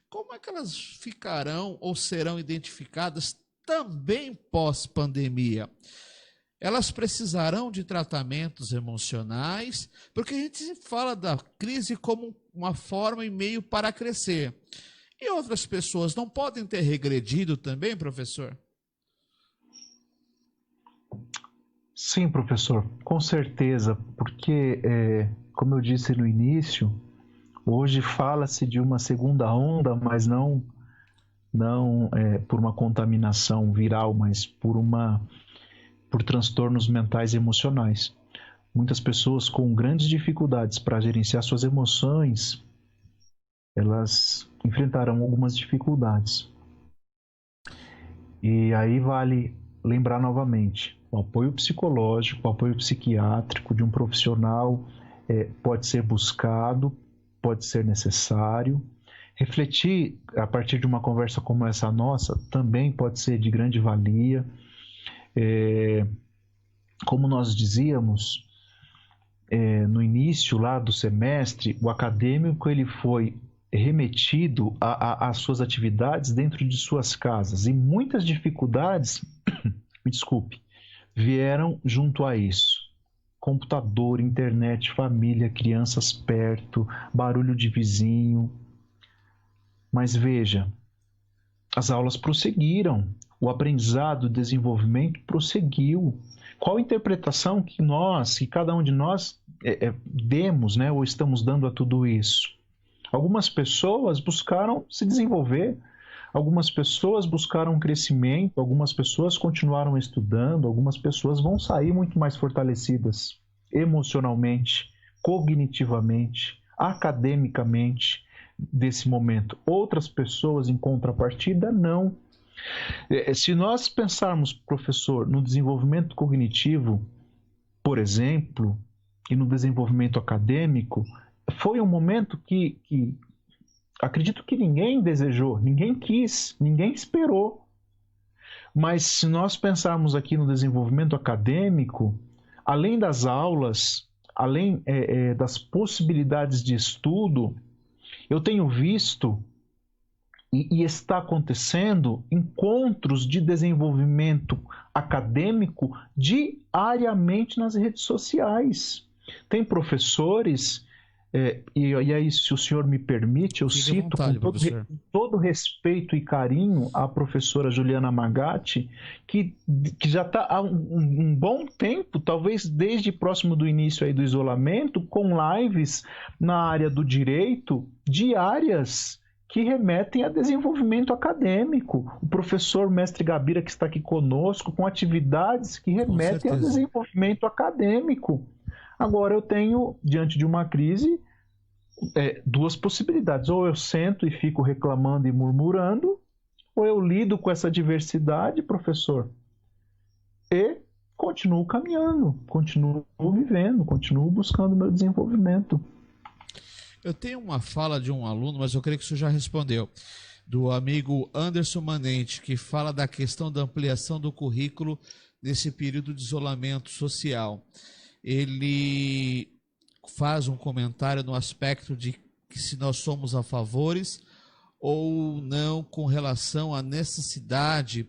como é que elas ficarão ou serão identificadas também pós-pandemia? Elas precisarão de tratamentos emocionais, porque a gente fala da crise como uma forma e meio para crescer. E outras pessoas não podem ter regredido também, professor? Sim, professor, com certeza, porque, como eu disse no início, hoje fala-se de uma segunda onda, mas não por uma contaminação viral, mas por transtornos mentais e emocionais. Muitas pessoas com grandes dificuldades para gerenciar suas emoções, elas enfrentarão algumas dificuldades. E aí vale lembrar novamente, o apoio psicológico, o apoio psiquiátrico de um profissional pode ser buscado, pode ser necessário. Refletir a partir de uma conversa como essa nossa também pode ser de grande valia. Como nós dizíamos no início lá do semestre, o acadêmico ele foi remetido às suas atividades dentro de suas casas e muitas dificuldades, me desculpe, vieram junto a isso. Computador, internet, família, crianças perto, barulho de vizinho. Mas veja, as aulas prosseguiram, o aprendizado, o desenvolvimento prosseguiu. Qual a interpretação que cada um de nós demos, né, ou estamos dando a tudo isso? Algumas pessoas buscaram se desenvolver, algumas pessoas buscaram crescimento, algumas pessoas continuaram estudando, algumas pessoas vão sair muito mais fortalecidas emocionalmente, cognitivamente, academicamente desse momento. Outras pessoas, em contrapartida, não. Se nós pensarmos, professor, no desenvolvimento cognitivo, por exemplo, e no desenvolvimento acadêmico, foi um momento que acredito que ninguém desejou, ninguém quis, ninguém esperou. Mas se nós pensarmos aqui no desenvolvimento acadêmico, além das aulas, além das possibilidades de estudo, eu tenho visto e está acontecendo encontros de desenvolvimento acadêmico diariamente nas redes sociais. Tem professores, e aí, se o senhor me permite, eu cito com todo respeito e carinho a professora Juliana Magatti, que já está há um bom tempo, talvez desde próximo do início aí do isolamento, com lives na área do direito diárias, que remetem a desenvolvimento acadêmico. O professor mestre Gabira, que está aqui conosco, com atividades que remetem a desenvolvimento acadêmico. Agora eu tenho, diante de uma crise, duas possibilidades. Ou eu sento e fico reclamando e murmurando, ou eu lido com essa diversidade, professor, e continuo caminhando, continuo vivendo, continuo buscando meu desenvolvimento. Eu tenho uma fala de um aluno, mas eu creio que o senhor já respondeu, do amigo Anderson Manente, que fala da questão da ampliação do currículo nesse período de isolamento social. Ele faz um comentário no aspecto de que se nós somos a favores ou não com relação à necessidade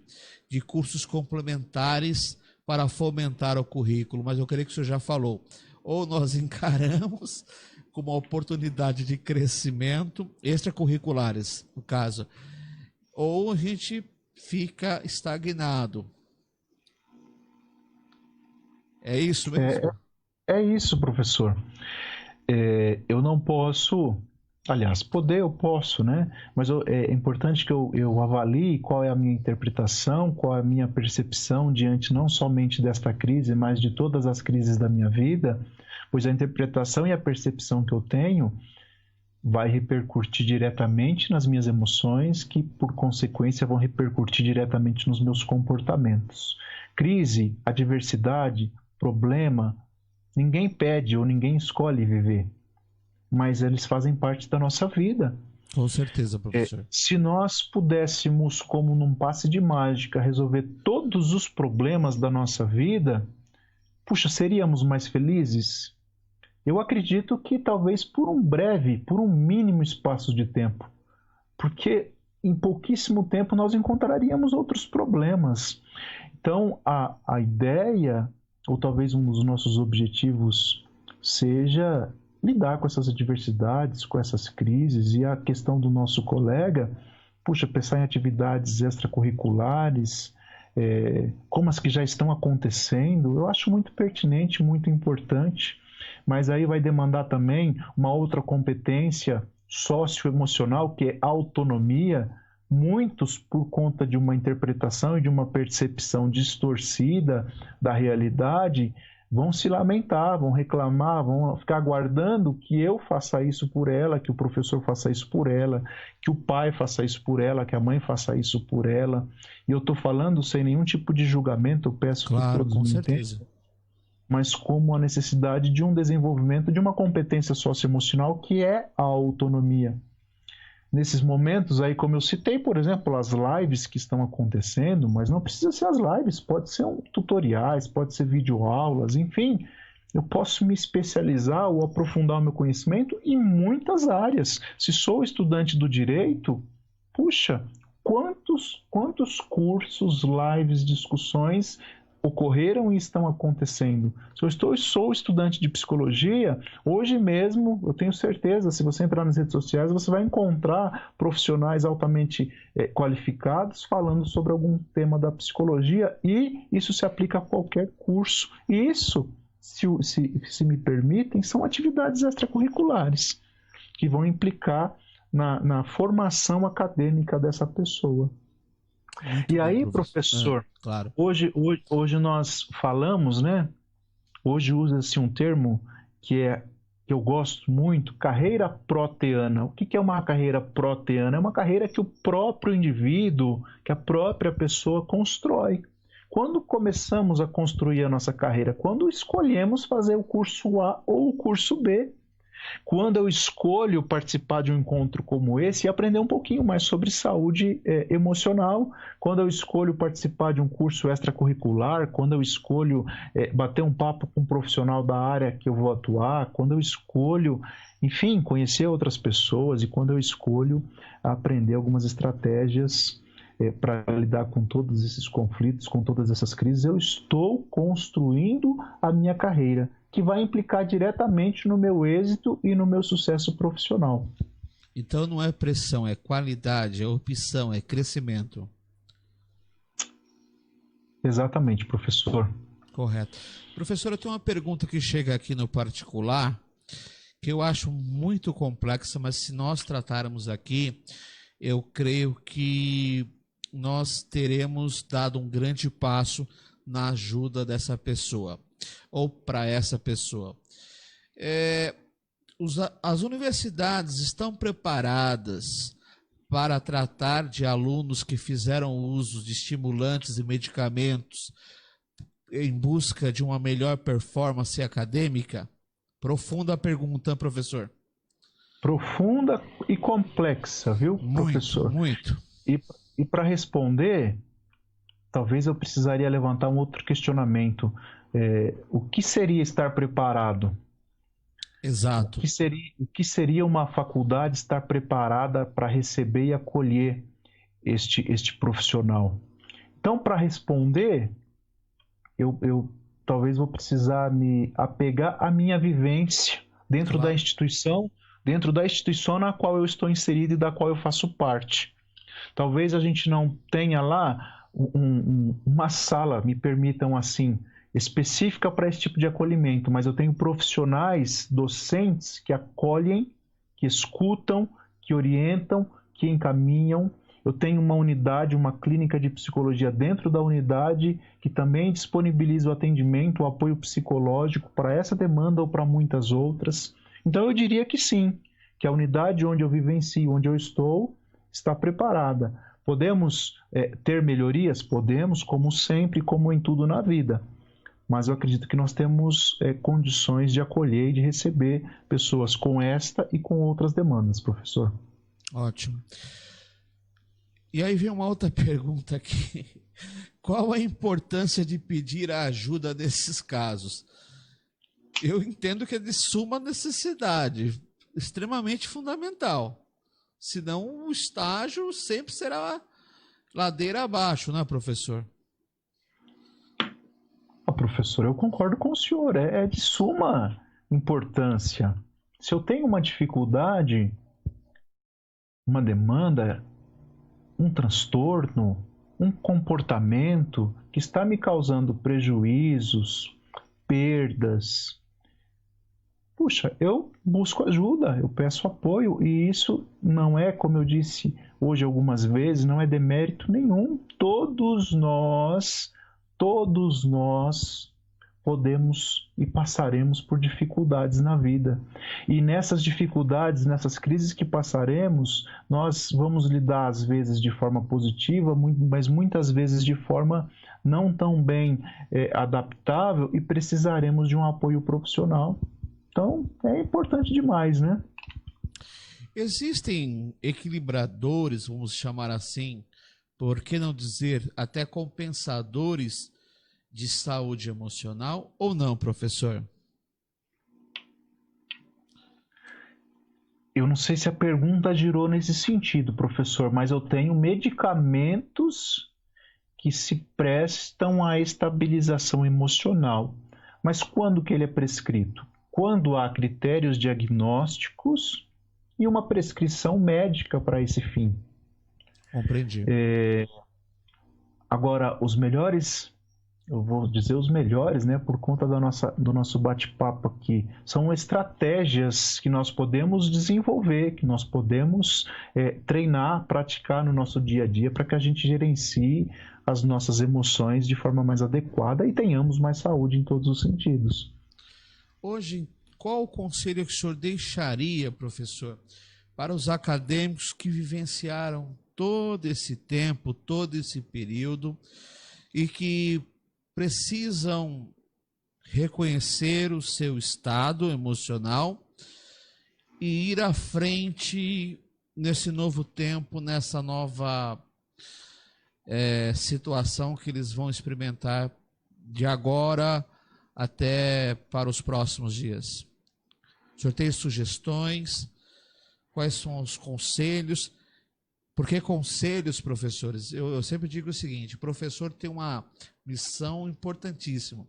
de cursos complementares para fomentar o currículo, mas eu creio que o senhor já falou. Ou nós encaramos como uma oportunidade de crescimento, extracurriculares, no caso, ou a gente fica estagnado. É isso mesmo? É isso, professor. Eu não posso, aliás, poder eu posso, né? Mas é importante que eu avalie qual é a minha interpretação, qual é a minha percepção diante não somente desta crise, mas de todas as crises da minha vida, pois a interpretação e a percepção que eu tenho vai repercutir diretamente nas minhas emoções, que por consequência vão repercutir diretamente nos meus comportamentos. Crise, adversidade, problema, ninguém pede ou ninguém escolhe viver, mas eles fazem parte da nossa vida. Com certeza, professor. Se nós pudéssemos, como num passe de mágica, resolver todos os problemas da nossa vida, puxa, seríamos mais felizes? Eu acredito que talvez por um mínimo espaço de tempo, porque em pouquíssimo tempo nós encontraríamos outros problemas. Então, a ideia, ou talvez um dos nossos objetivos, seja lidar com essas adversidades, com essas crises, e a questão do nosso colega, puxa, pensar em atividades extracurriculares, como as que já estão acontecendo, eu acho muito pertinente, muito importante, mas aí vai demandar também uma outra competência socioemocional, que é a autonomia. Muitos, por conta de uma interpretação e de uma percepção distorcida da realidade, vão se lamentar, vão reclamar, vão ficar aguardando que eu faça isso por ela, que o professor faça isso por ela, que o pai faça isso por ela, que a mãe faça isso por ela. E eu estou falando sem nenhum tipo de julgamento, eu peço que todos me entendam, mas como a necessidade de um desenvolvimento de uma competência socioemocional, que é a autonomia. Nesses momentos aí, como eu citei, por exemplo, as lives que estão acontecendo, mas não precisa ser as lives, pode ser tutoriais, pode ser videoaulas, enfim, eu posso me especializar ou aprofundar o meu conhecimento em muitas áreas. Se sou estudante do direito, puxa, quantos cursos, lives, discussões ocorreram e estão acontecendo. Se eu sou estudante de psicologia, hoje mesmo, eu tenho certeza, se você entrar nas redes sociais, você vai encontrar profissionais altamente qualificados falando sobre algum tema da psicologia, e isso se aplica a qualquer curso. E isso, se me permitem, são atividades extracurriculares que vão implicar na formação acadêmica dessa pessoa. Muito e bem, aí, professor, claro. hoje nós falamos, né? Hoje usa-se um termo que eu gosto muito, carreira proteana. O que é uma carreira proteana? É uma carreira que o próprio indivíduo, que a própria pessoa constrói. Quando começamos a construir a nossa carreira? Quando escolhemos fazer o curso A ou o curso B. Quando eu escolho participar de um encontro como esse e aprender um pouquinho mais sobre saúde emocional, quando eu escolho participar de um curso extracurricular, quando eu escolho bater um papo com um profissional da área que eu vou atuar, quando eu escolho, enfim, conhecer outras pessoas, e quando eu escolho aprender algumas estratégias para lidar com todos esses conflitos, com todas essas crises, eu estou construindo a minha carreira, que vai implicar diretamente no meu êxito e no meu sucesso profissional. Então não é pressão, é qualidade, é opção, é crescimento. Exatamente, professor. Correto. Professor, eu tenho uma pergunta que chega aqui no particular, que eu acho muito complexa, mas se nós tratarmos aqui, eu creio que nós teremos dado um grande passo na ajuda dessa pessoa, ou para essa pessoa. As universidades estão preparadas para tratar de alunos que fizeram uso de estimulantes e medicamentos em busca de uma melhor performance acadêmica? Profunda pergunta, professor. Profunda e complexa, viu, professor? Muito. E para responder, talvez eu precisaria levantar um outro questionamento. O que seria estar preparado? Exato. O que seria uma faculdade estar preparada para receber e acolher este profissional? Então, para responder, eu talvez vou precisar me apegar à minha vivência dentro da Claro. instituição na qual eu estou inserido e da qual eu faço parte. Talvez a gente não tenha lá uma sala, me permitam assim, específica para esse tipo de acolhimento, mas eu tenho profissionais docentes que acolhem, que escutam, que orientam, que encaminham. Eu tenho uma unidade, uma clínica de psicologia dentro da unidade que também disponibiliza o atendimento, o apoio psicológico para essa demanda ou para muitas outras. Então eu diria que sim, que a unidade onde eu vivencio, onde eu estou, está preparada. Podemos ter melhorias? Podemos, como sempre, como em tudo na vida. Mas eu acredito que nós temos condições de acolher e de receber pessoas com esta e com outras demandas, professor. Ótimo. E aí vem uma outra pergunta aqui. Qual a importância de pedir a ajuda nesses casos? Eu entendo que é de suma necessidade, extremamente fundamental. Senão o estágio sempre será ladeira abaixo, né, professor? Professor, eu concordo com o senhor, é de suma importância. Se eu tenho uma dificuldade, uma demanda, um transtorno, um comportamento que está me causando prejuízos, perdas, puxa, eu busco ajuda, eu peço apoio e isso não é, como eu disse hoje algumas vezes, não é demérito nenhum. Todos nós podemos e passaremos por dificuldades na vida. E nessas dificuldades, nessas crises que passaremos, nós vamos lidar às vezes de forma positiva, mas muitas vezes de forma não tão bem adaptável e precisaremos de um apoio profissional. Então, é importante demais, né? Existem equilibradores, vamos chamar assim, por que não dizer até compensadores de saúde emocional ou não, professor? Eu não sei se a pergunta girou nesse sentido, professor, mas eu tenho medicamentos que se prestam à estabilização emocional. Mas quando que ele é prescrito? Quando há critérios diagnósticos e uma prescrição médica para esse fim. Compreendi. Agora, os melhores, eu vou dizer os melhores, né, por conta do nosso bate-papo aqui, são estratégias que nós podemos desenvolver, que nós podemos treinar, praticar no nosso dia a dia para que a gente gerencie as nossas emoções de forma mais adequada e tenhamos mais saúde em todos os sentidos. Hoje, qual o conselho que o senhor deixaria, professor, para os acadêmicos que vivenciaram todo esse tempo, todo esse período e que precisam reconhecer o seu estado emocional e ir à frente nesse novo tempo, nessa nova situação que eles vão experimentar de agora até para os próximos dias? O senhor tem sugestões? Quais são os conselhos? Porque conselhos, professores, eu sempre digo o seguinte, o professor tem uma missão importantíssima.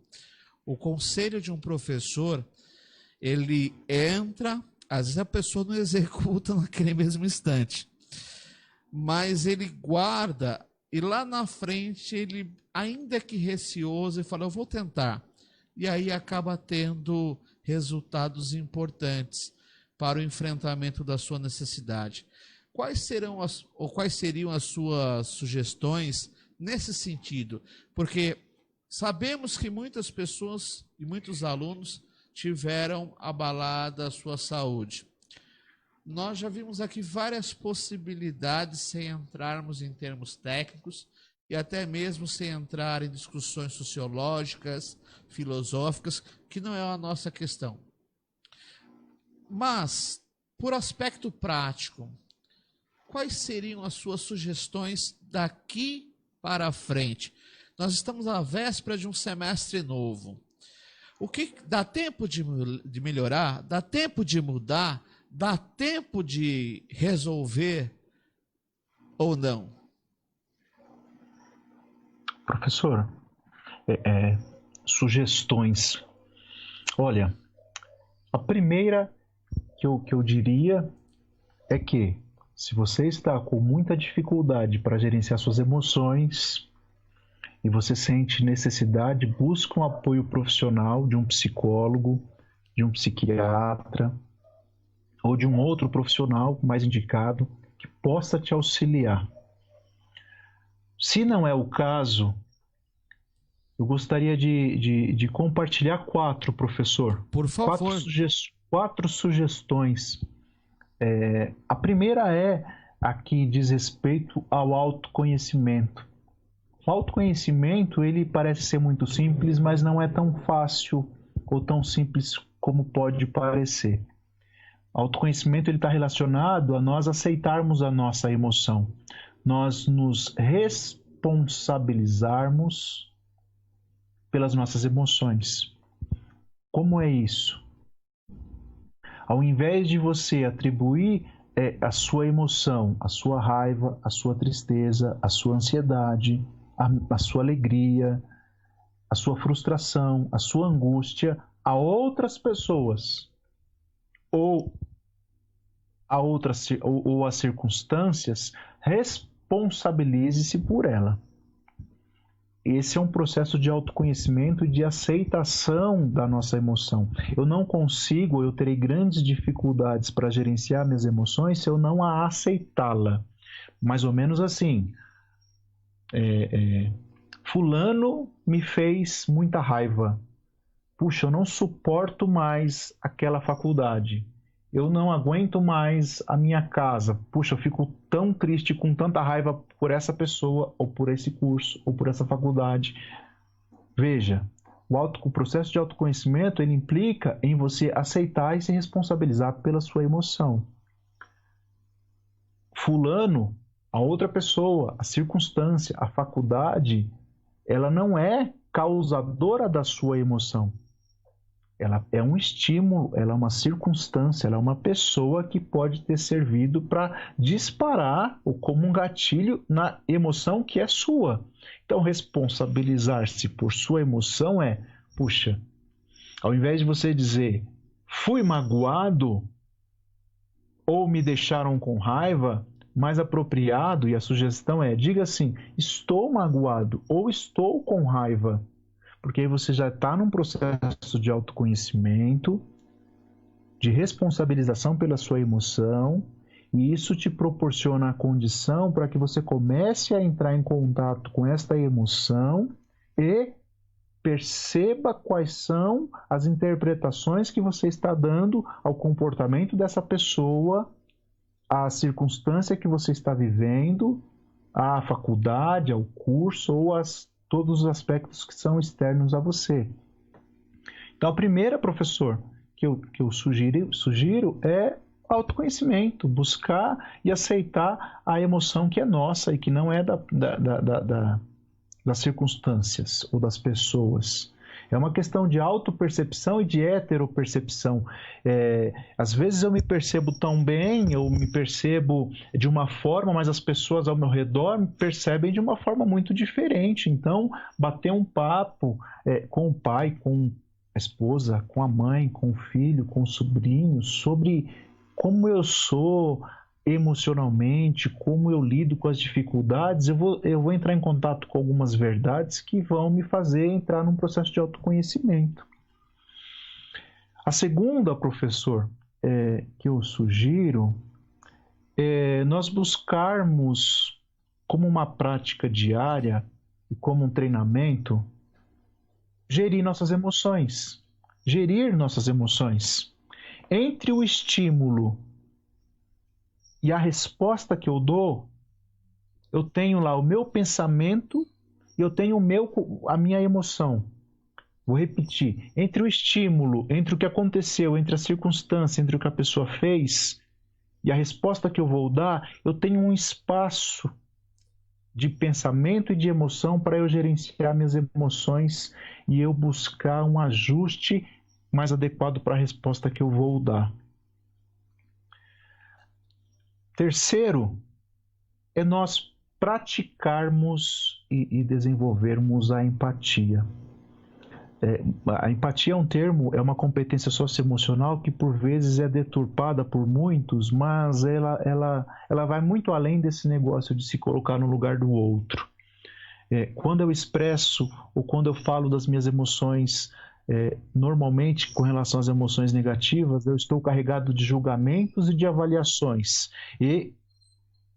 O conselho de um professor, ele entra, às vezes a pessoa não executa naquele mesmo instante, mas ele guarda e lá na frente ele, ainda que receoso, ele fala, eu vou tentar. E aí acaba tendo resultados importantes para o enfrentamento da sua necessidade. Quais seriam as suas sugestões nesse sentido? Porque sabemos que muitas pessoas e muitos alunos tiveram abalada a sua saúde. Nós já vimos aqui várias possibilidades, sem entrarmos em termos técnicos e até mesmo sem entrar em discussões sociológicas, filosóficas, que não é a nossa questão. Mas, por aspecto prático, quais seriam as suas sugestões daqui para frente? Nós estamos à véspera de um semestre novo. O que dá tempo de melhorar? Dá tempo de mudar? Dá tempo de resolver ou não? Professor, sugestões. Olha, a primeira que eu diria é que, se você está com muita dificuldade para gerenciar suas emoções e você sente necessidade, busque um apoio profissional de um psicólogo, de um psiquiatra ou de um outro profissional mais indicado que possa te auxiliar. Se não é o caso, eu gostaria de compartilhar professor. Por favor. Quatro sugestões. A primeira é a que diz respeito ao autoconhecimento. O autoconhecimento, ele parece ser muito simples, mas não é tão fácil ou tão simples como pode parecer. O autoconhecimento está relacionado a nós aceitarmos a nossa emoção, nós nos responsabilizarmos pelas nossas emoções. Como é isso? Ao invés de você atribuir a sua emoção, a sua raiva, a sua tristeza, a sua ansiedade, a sua alegria, a sua frustração, a sua angústia a outras pessoas ou a circunstâncias, responsabilize-se por ela. Esse é um processo de autoconhecimento e de aceitação da nossa emoção. Eu terei grandes dificuldades para gerenciar minhas emoções se eu não a aceitá-la. Mais ou menos assim, fulano me fez muita raiva. Puxa, eu não suporto mais aquela faculdade. Eu não aguento mais a minha casa. Puxa, eu fico tão triste, com tanta raiva por essa pessoa, ou por esse curso, ou por essa faculdade. Veja, o processo de autoconhecimento, ele implica em você aceitar e se responsabilizar pela sua emoção. Fulano, a outra pessoa, a circunstância, a faculdade, ela não é causadora da sua emoção. Ela é um estímulo, ela é uma circunstância, ela é uma pessoa que pode ter servido para disparar ou como um gatilho na emoção que é sua. Então, responsabilizar-se por sua emoção puxa, ao invés de você dizer fui magoado ou me deixaram com raiva, mais apropriado, e a sugestão diga assim, estou magoado ou estou com raiva. Porque aí você já está num processo de autoconhecimento, de responsabilização pela sua emoção, e isso te proporciona a condição para que você comece a entrar em contato com esta emoção e perceba quais são as interpretações que você está dando ao comportamento dessa pessoa, à circunstância que você está vivendo, à faculdade, ao curso ou todos os aspectos que são externos a você. Então, a primeira, professor, que eu sugiro é autoconhecimento, buscar e aceitar a emoção que é nossa e que não é das circunstâncias ou das pessoas. É uma questão de autopercepção e de heteropercepção. Às vezes eu me percebo tão bem, eu me percebo de uma forma, mas as pessoas ao meu redor me percebem de uma forma muito diferente. Então, bater um papo com o pai, com a esposa, com a mãe, com o filho, com o sobrinho, sobre como eu sou emocionalmente, como eu lido com as dificuldades, eu vou entrar em contato com algumas verdades que vão me fazer entrar num processo de autoconhecimento. A segunda, professor, que eu sugiro é nós buscarmos como uma prática diária e como um treinamento gerir nossas emoções. Gerir nossas emoções. Entre o estímulo e a resposta que eu dou, eu tenho lá o meu pensamento e eu tenho a minha emoção. Vou repetir. Entre o estímulo, entre o que aconteceu, entre a circunstância, entre o que a pessoa fez e a resposta que eu vou dar, eu tenho um espaço de pensamento e de emoção para eu gerenciar minhas emoções e eu buscar um ajuste mais adequado para a resposta que eu vou dar. Terceiro, é nós praticarmos e desenvolvermos a empatia. A empatia é um termo, é uma competência socioemocional que por vezes é deturpada por muitos, mas ela vai muito além desse negócio de se colocar no lugar do outro. Quando eu expresso ou quando eu falo das minhas emoções, normalmente com relação às emoções negativas, eu estou carregado de julgamentos e de avaliações, e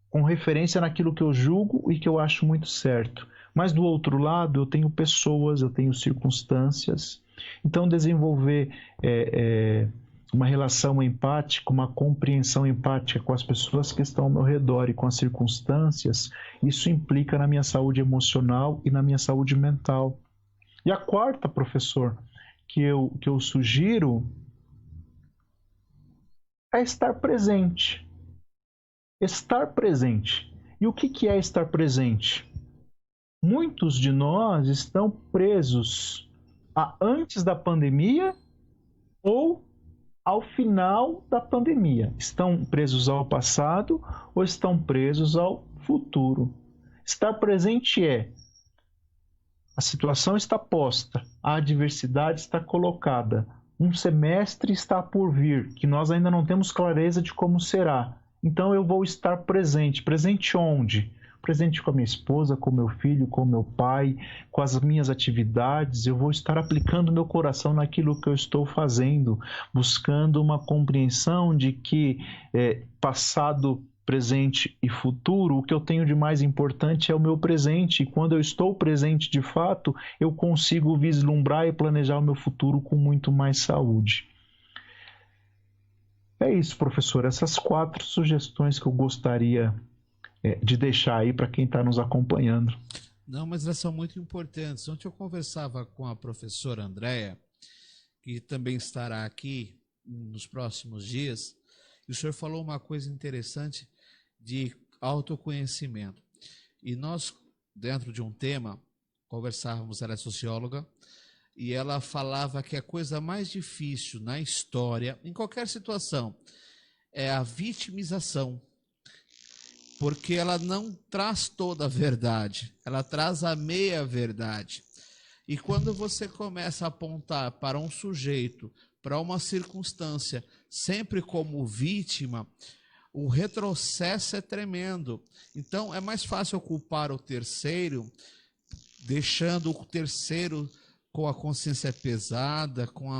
com referência naquilo que eu julgo e que eu acho muito certo. Mas do outro lado, eu tenho pessoas, eu tenho circunstâncias. Então, desenvolver uma relação empática, uma compreensão empática com as pessoas que estão ao meu redor e com as circunstâncias, isso implica na minha saúde emocional e na minha saúde mental. E a quarta, professor, que eu sugiro é estar presente. Estar presente. E o que é estar presente? Muitos de nós estão presos a antes da pandemia ou ao final da pandemia. Estão presos ao passado ou estão presos ao futuro. Estar presente a situação está posta, a adversidade está colocada, um semestre está por vir, que nós ainda não temos clareza de como será. Então eu vou estar presente. Presente onde? Presente com a minha esposa, com meu filho, com meu pai, com as minhas atividades. Eu vou estar aplicando meu coração naquilo que eu estou fazendo, buscando uma compreensão de que passado, presente e futuro, o que eu tenho de mais importante é o meu presente. E quando eu estou presente de fato, eu consigo vislumbrar e planejar o meu futuro com muito mais saúde. É isso, professor. Essas 4 sugestões que eu gostaria de deixar aí para quem está nos acompanhando. Não, mas elas são muito importantes. Ontem eu conversava com a professora Andréia, que também estará aqui nos próximos dias, e o senhor falou uma coisa interessante de autoconhecimento. E nós, dentro de um tema, conversávamos, ela é socióloga, e ela falava que a coisa mais difícil na história, em qualquer situação, é a vitimização. Porque ela não traz toda a verdade, ela traz a meia verdade. E quando você começa a apontar para um sujeito, para uma circunstância, sempre como vítima, o retrocesso é tremendo. Então é mais fácil culpar o terceiro, deixando o terceiro com a consciência pesada, com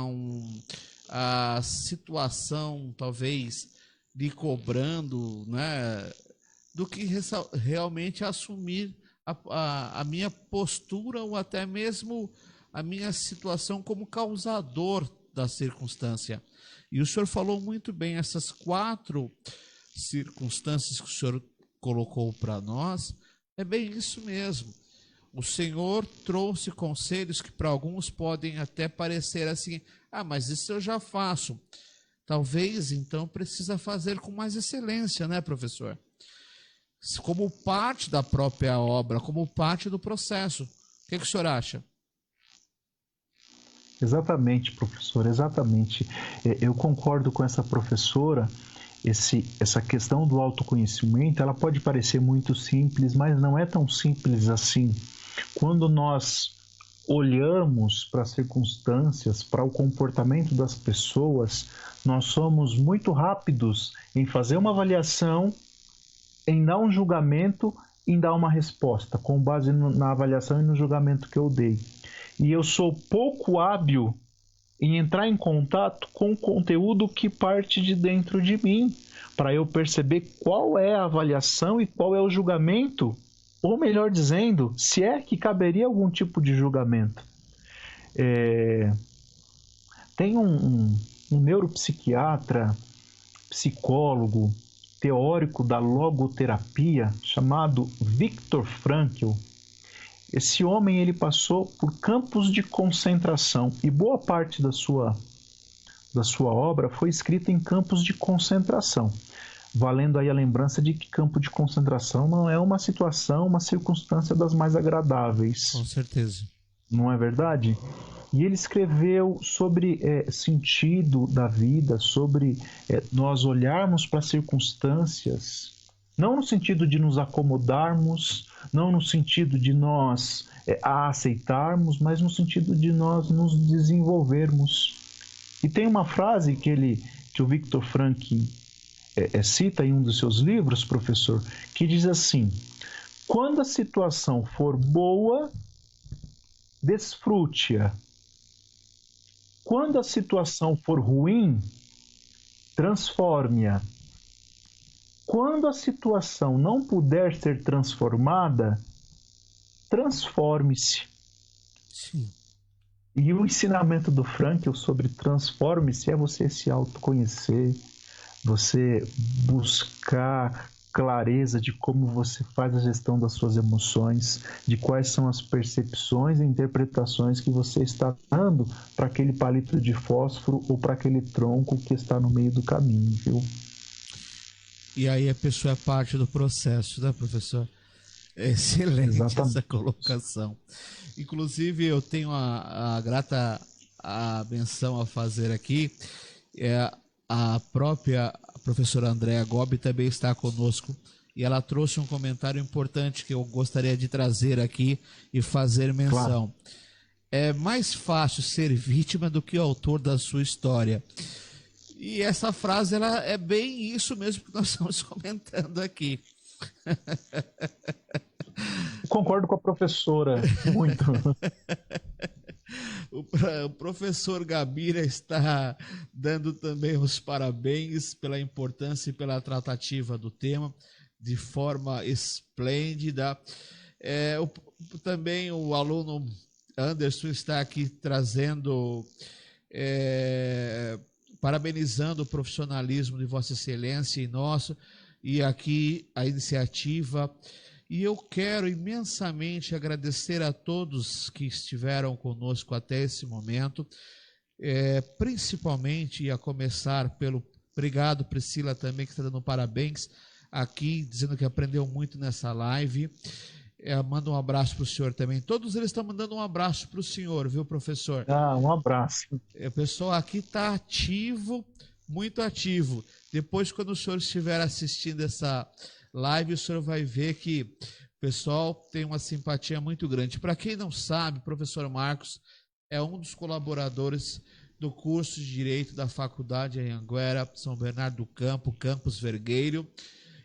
a situação talvez lhe cobrando, né? Do que realmente assumir a minha postura ou até mesmo a minha situação como causador da circunstância. E o senhor falou muito bem, essas 4 circunstâncias que o senhor colocou para nós, é bem isso mesmo. O Senhor trouxe conselhos que para alguns podem até parecer assim, mas isso eu já faço. Talvez, então, precisa fazer com mais excelência, né, professor? Como parte da própria obra, como parte do processo. O que o senhor acha? Exatamente, professor, exatamente. Eu concordo com essa professora. Essa questão do autoconhecimento, ela pode parecer muito simples, mas não é tão simples assim. Quando nós olhamos para as circunstâncias, para o comportamento das pessoas, nós somos muito rápidos em fazer uma avaliação, em dar um julgamento, em dar uma resposta, com base na avaliação e no julgamento que eu dei. E eu sou pouco hábil em entrar em contato com o conteúdo que parte de dentro de mim, para eu perceber qual é a avaliação e qual é o julgamento, ou melhor dizendo, se é que caberia algum tipo de julgamento. Tem um neuropsiquiatra, psicólogo, teórico da logoterapia, chamado Viktor Frankl. Esse homem ele passou por campos de concentração e boa parte da sua obra foi escrita em campos de concentração. valendo aí a lembrança de que campo de concentração não é uma situação, uma circunstância das mais agradáveis. Com certeza. Não é verdade? E ele escreveu sobre sentido da vida, sobre nós olharmos para as circunstâncias, não no sentido de nos acomodarmos, não no sentido de nós a aceitarmos, mas no sentido de nós nos desenvolvermos. E tem uma frase que o Viktor Frankl cita em um dos seus livros, professor, que diz assim: quando a situação for boa, desfrute-a. Quando a situação for ruim, transforme-a. Quando a situação não puder ser transformada, transforme-se. Sim. E o ensinamento do Frankl sobre transforme-se é você se autoconhecer, você buscar clareza de como você faz a gestão das suas emoções, de quais são as percepções e interpretações que você está dando para aquele palito de fósforo ou para aquele tronco que está no meio do caminho, viu? E aí a pessoa é parte do processo, né, professor? É excelente. Exatamente. Essa colocação. Inclusive, eu tenho a grata menção a fazer aqui. A própria professora Andréa Gobi também está conosco e ela trouxe um comentário importante que eu gostaria de trazer aqui e fazer menção. Claro. É mais fácil ser vítima do que o autor da sua história. E essa frase, ela é bem isso mesmo que nós estamos comentando aqui. Concordo com a professora, muito. O professor Gabira está dando também os parabéns pela importância e pela tratativa do tema de forma esplêndida. Também o aluno Anderson está aqui trazendo, parabenizando o profissionalismo de Vossa Excelência e nosso, e aqui a iniciativa. E eu quero imensamente agradecer a todos que estiveram conosco até esse momento, principalmente a começar pelo... Obrigado, Priscila, também, que está dando parabéns aqui, dizendo que aprendeu muito nessa live. Manda um abraço para o senhor também. Todos eles estão mandando um abraço para o senhor, viu, professor? Um abraço. O pessoal aqui está ativo, muito ativo. Depois, quando o senhor estiver assistindo essa live, o senhor vai ver que o pessoal tem uma simpatia muito grande. Para quem não sabe, o professor Marcos é um dos colaboradores do curso de Direito da Faculdade Anhanguera, São Bernardo do Campo, Campus Vergueiro,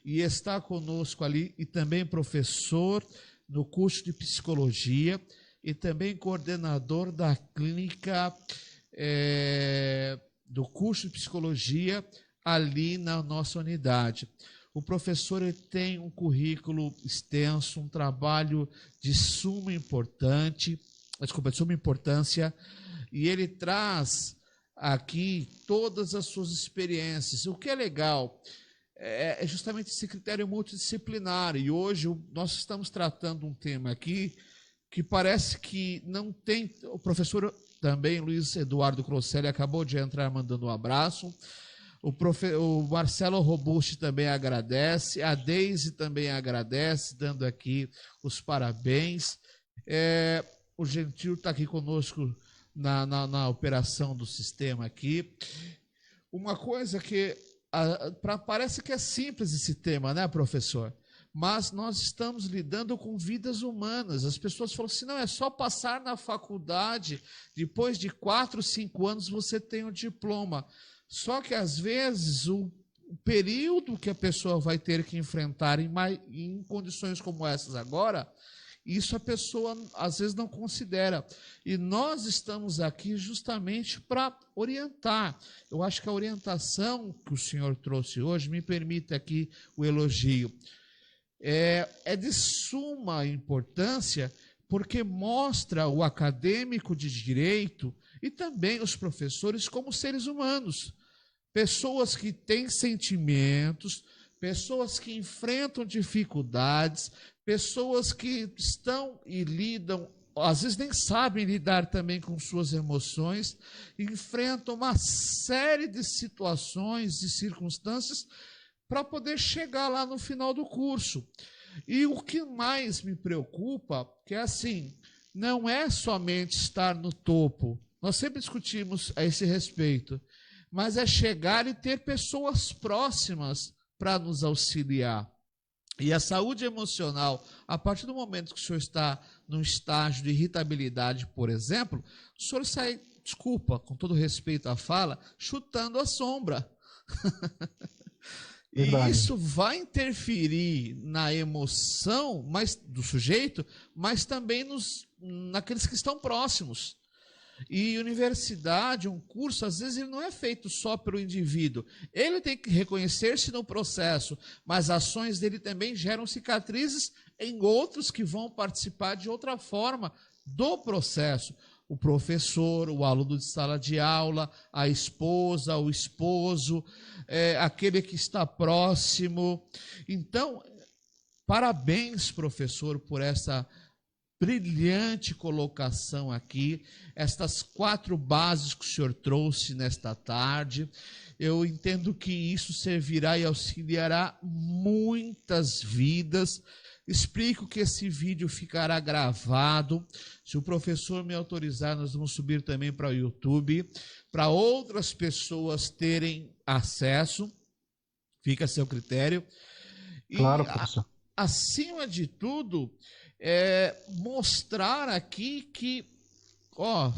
e está conosco ali, e também professor no curso de Psicologia, e também coordenador da clínica do curso de Psicologia ali na nossa unidade. O professor ele tem um currículo extenso, um trabalho de suma importância, e ele traz aqui todas as suas experiências. O que é legal é justamente esse critério multidisciplinar, e hoje nós estamos tratando um tema aqui que parece que não tem... O professor também, Luiz Eduardo Crosselli, acabou de entrar mandando um abraço. O Marcelo Robusti também agradece, a Deise também agradece, dando aqui os parabéns. O Gentil está aqui conosco na operação do sistema aqui. Uma coisa que parece que é simples esse tema, né, professor? Mas nós estamos lidando com vidas humanas. As pessoas falam assim, não, é só passar na faculdade, depois de 4, 5 anos você tem o diploma. Só que, às vezes, o período que a pessoa vai ter que enfrentar em condições como essas agora, isso a pessoa, às vezes, não considera. E nós estamos aqui justamente para orientar. Eu acho que a orientação que o senhor trouxe hoje, me permite aqui o elogio, é de suma importância, porque mostra o acadêmico de direito e também os professores como seres humanos. Pessoas que têm sentimentos, pessoas que enfrentam dificuldades, pessoas que estão e lidam, às vezes nem sabem lidar também com suas emoções, enfrentam uma série de situações e circunstâncias para poder chegar lá no final do curso. E o que mais me preocupa, que é assim, não é somente estar no topo, nós sempre discutimos a esse respeito, mas é chegar e ter pessoas próximas para nos auxiliar. E a saúde emocional, a partir do momento que o senhor está num estágio de irritabilidade, por exemplo, o senhor sai, desculpa, com todo respeito à fala, chutando a sombra. E isso vai interferir na emoção do sujeito, mas também naqueles que estão próximos. E universidade, um curso, às vezes ele não é feito só pelo indivíduo. Ele tem que reconhecer-se no processo, mas ações dele também geram cicatrizes em outros que vão participar de outra forma do processo. O professor, o aluno de sala de aula, a esposa, o esposo, aquele que está próximo. Então, parabéns, professor, por essa brilhante colocação aqui, estas 4 bases que o senhor trouxe nesta tarde. Eu entendo que isso servirá e auxiliará muitas vidas. Explico que esse vídeo ficará gravado. Se o professor me autorizar, nós vamos subir também para o YouTube, para outras pessoas terem acesso. Fica a seu critério. Claro, professor. Acima de tudo, mostrar aqui que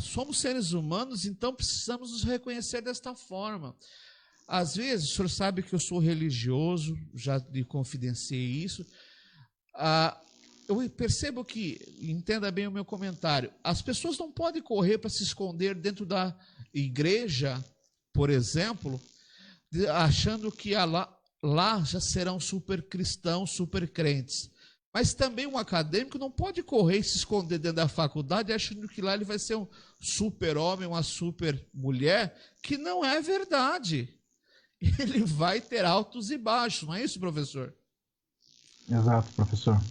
somos seres humanos, então precisamos nos reconhecer desta forma. Às vezes, o senhor sabe que eu sou religioso, já lhe confidenciei isso. Eu percebo que, entenda bem o meu comentário, as pessoas não podem correr para se esconder dentro da igreja, por exemplo, achando que lá já serão super cristãos, super crentes. Mas também um acadêmico não pode correr e se esconder dentro da faculdade achando que lá ele vai ser um super homem, uma super mulher, que não é verdade. Ele vai ter altos e baixos, não é isso, professor? Exato, professor.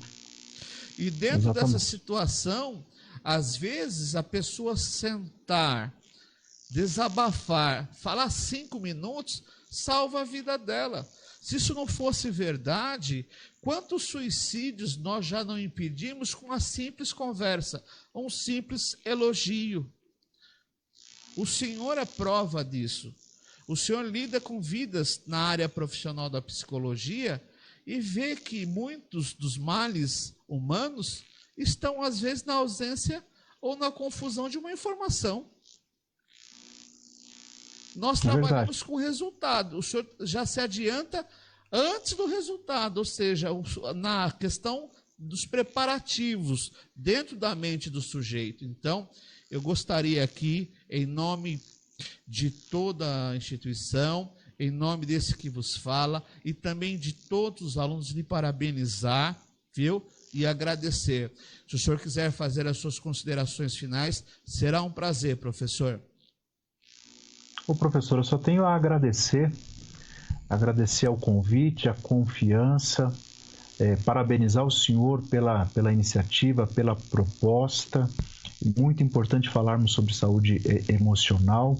E dentro dessa situação, às vezes a pessoa sentar, desabafar, falar 5 minutos, salva a vida dela. Se isso não fosse verdade, quantos suicídios nós já não impedimos com uma simples conversa, um simples elogio? O senhor é prova disso. O senhor lida com vidas na área profissional da psicologia e vê que muitos dos males humanos estão, às vezes, na ausência ou na confusão de uma informação. Nós trabalhamos com resultado. O senhor já se adianta antes do resultado, ou seja, na questão dos preparativos dentro da mente do sujeito. Então, eu gostaria aqui, em nome de toda a instituição, em nome desse que vos fala e também de todos os alunos, lhe parabenizar, viu? E agradecer. Se o senhor quiser fazer as suas considerações finais, será um prazer, professor. Ô, professor, eu só tenho a agradecer ao convite, a confiança, parabenizar o senhor pela iniciativa, pela proposta. Muito importante falarmos sobre saúde emocional.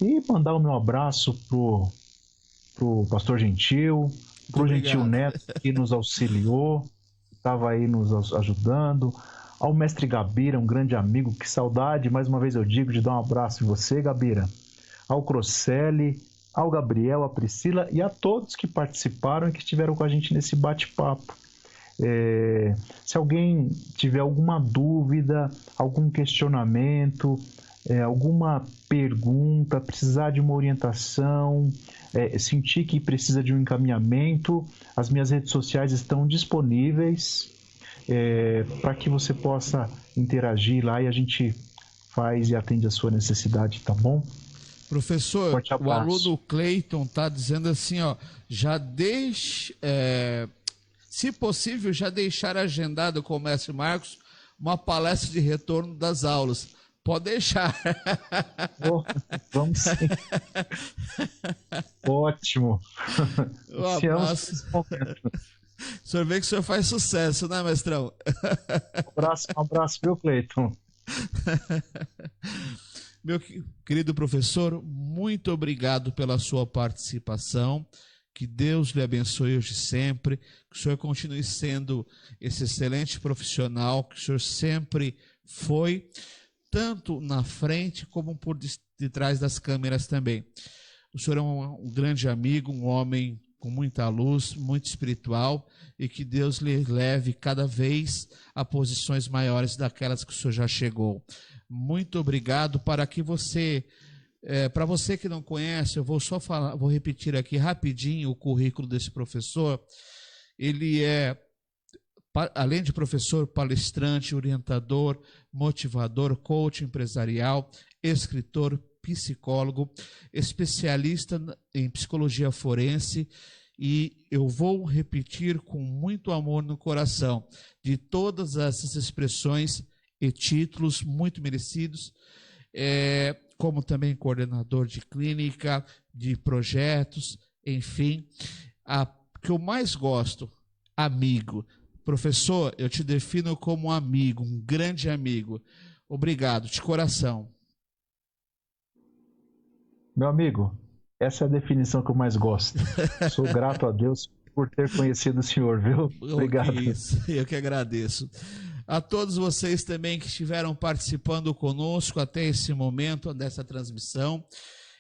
E mandar o meu abraço pro pastor Gentil, pro Gentil Neto, que nos auxiliou, estava aí nos ajudando, ao mestre Gabira, um grande amigo, que saudade, mais uma vez eu digo, de dar um abraço em você, Gabira, ao Crosselli, ao Gabriel, à Priscila e a todos que participaram e que estiveram com a gente nesse bate-papo. Se alguém tiver alguma dúvida, algum questionamento, alguma pergunta, precisar de uma orientação, sentir que precisa de um encaminhamento, as minhas redes sociais estão disponíveis para que você possa interagir lá e a gente faz e atende a sua necessidade, tá bom? Professor, o aluno Cleiton está dizendo assim, se possível, já deixar agendado com o mestre Marcos uma palestra de retorno das aulas. Pode deixar. Vamos sim. Ótimo. O senhor vê que o senhor faz sucesso, né, mestrão? Um abraço, meu Cleiton. Meu querido professor, muito obrigado pela sua participação. Que Deus lhe abençoe hoje e sempre, que o senhor continue sendo esse excelente profissional que o senhor sempre foi, tanto na frente como por detrás das câmeras também. O senhor é um grande amigo, um homem com muita luz, muito espiritual, e que Deus lhe leve cada vez a posições maiores daquelas que o senhor já chegou. Muito obrigado. Para você que não conhece, eu vou só falar, vou repetir aqui rapidinho o currículo desse professor. Ele é, além de professor, palestrante, orientador, motivador, coach empresarial, escritor, psicólogo, especialista em psicologia forense, e eu vou repetir com muito amor no coração, de todas essas expressões e títulos muito merecidos, como também coordenador de clínica, de projetos, enfim, que eu mais gosto, amigo. Professor, eu te defino como um amigo, um grande amigo. Obrigado, de coração. Meu amigo, essa é a definição que eu mais gosto. Sou grato a Deus por ter conhecido o senhor, viu? Obrigado. Eu que agradeço. A todos vocês também que estiveram participando conosco até esse momento dessa transmissão,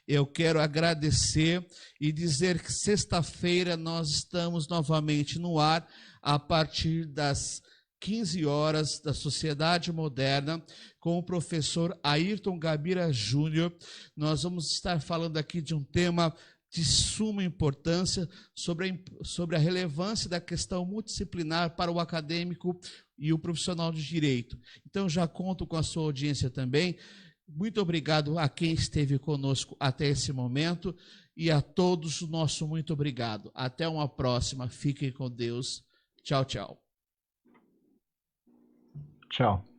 eu quero agradecer e dizer que sexta-feira nós estamos novamente no ar a partir das 15 horas da Sociedade Moderna, com o professor Ayrton Gabira Júnior. Nós vamos estar falando aqui de um tema de suma importância sobre a relevância da questão multidisciplinar para o acadêmico e o profissional de direito. Então, já conto com a sua audiência também. Muito obrigado a quem esteve conosco até esse momento e a todos o nosso muito obrigado. Até uma próxima. Fiquem com Deus. Tchau, tchau. Tchau.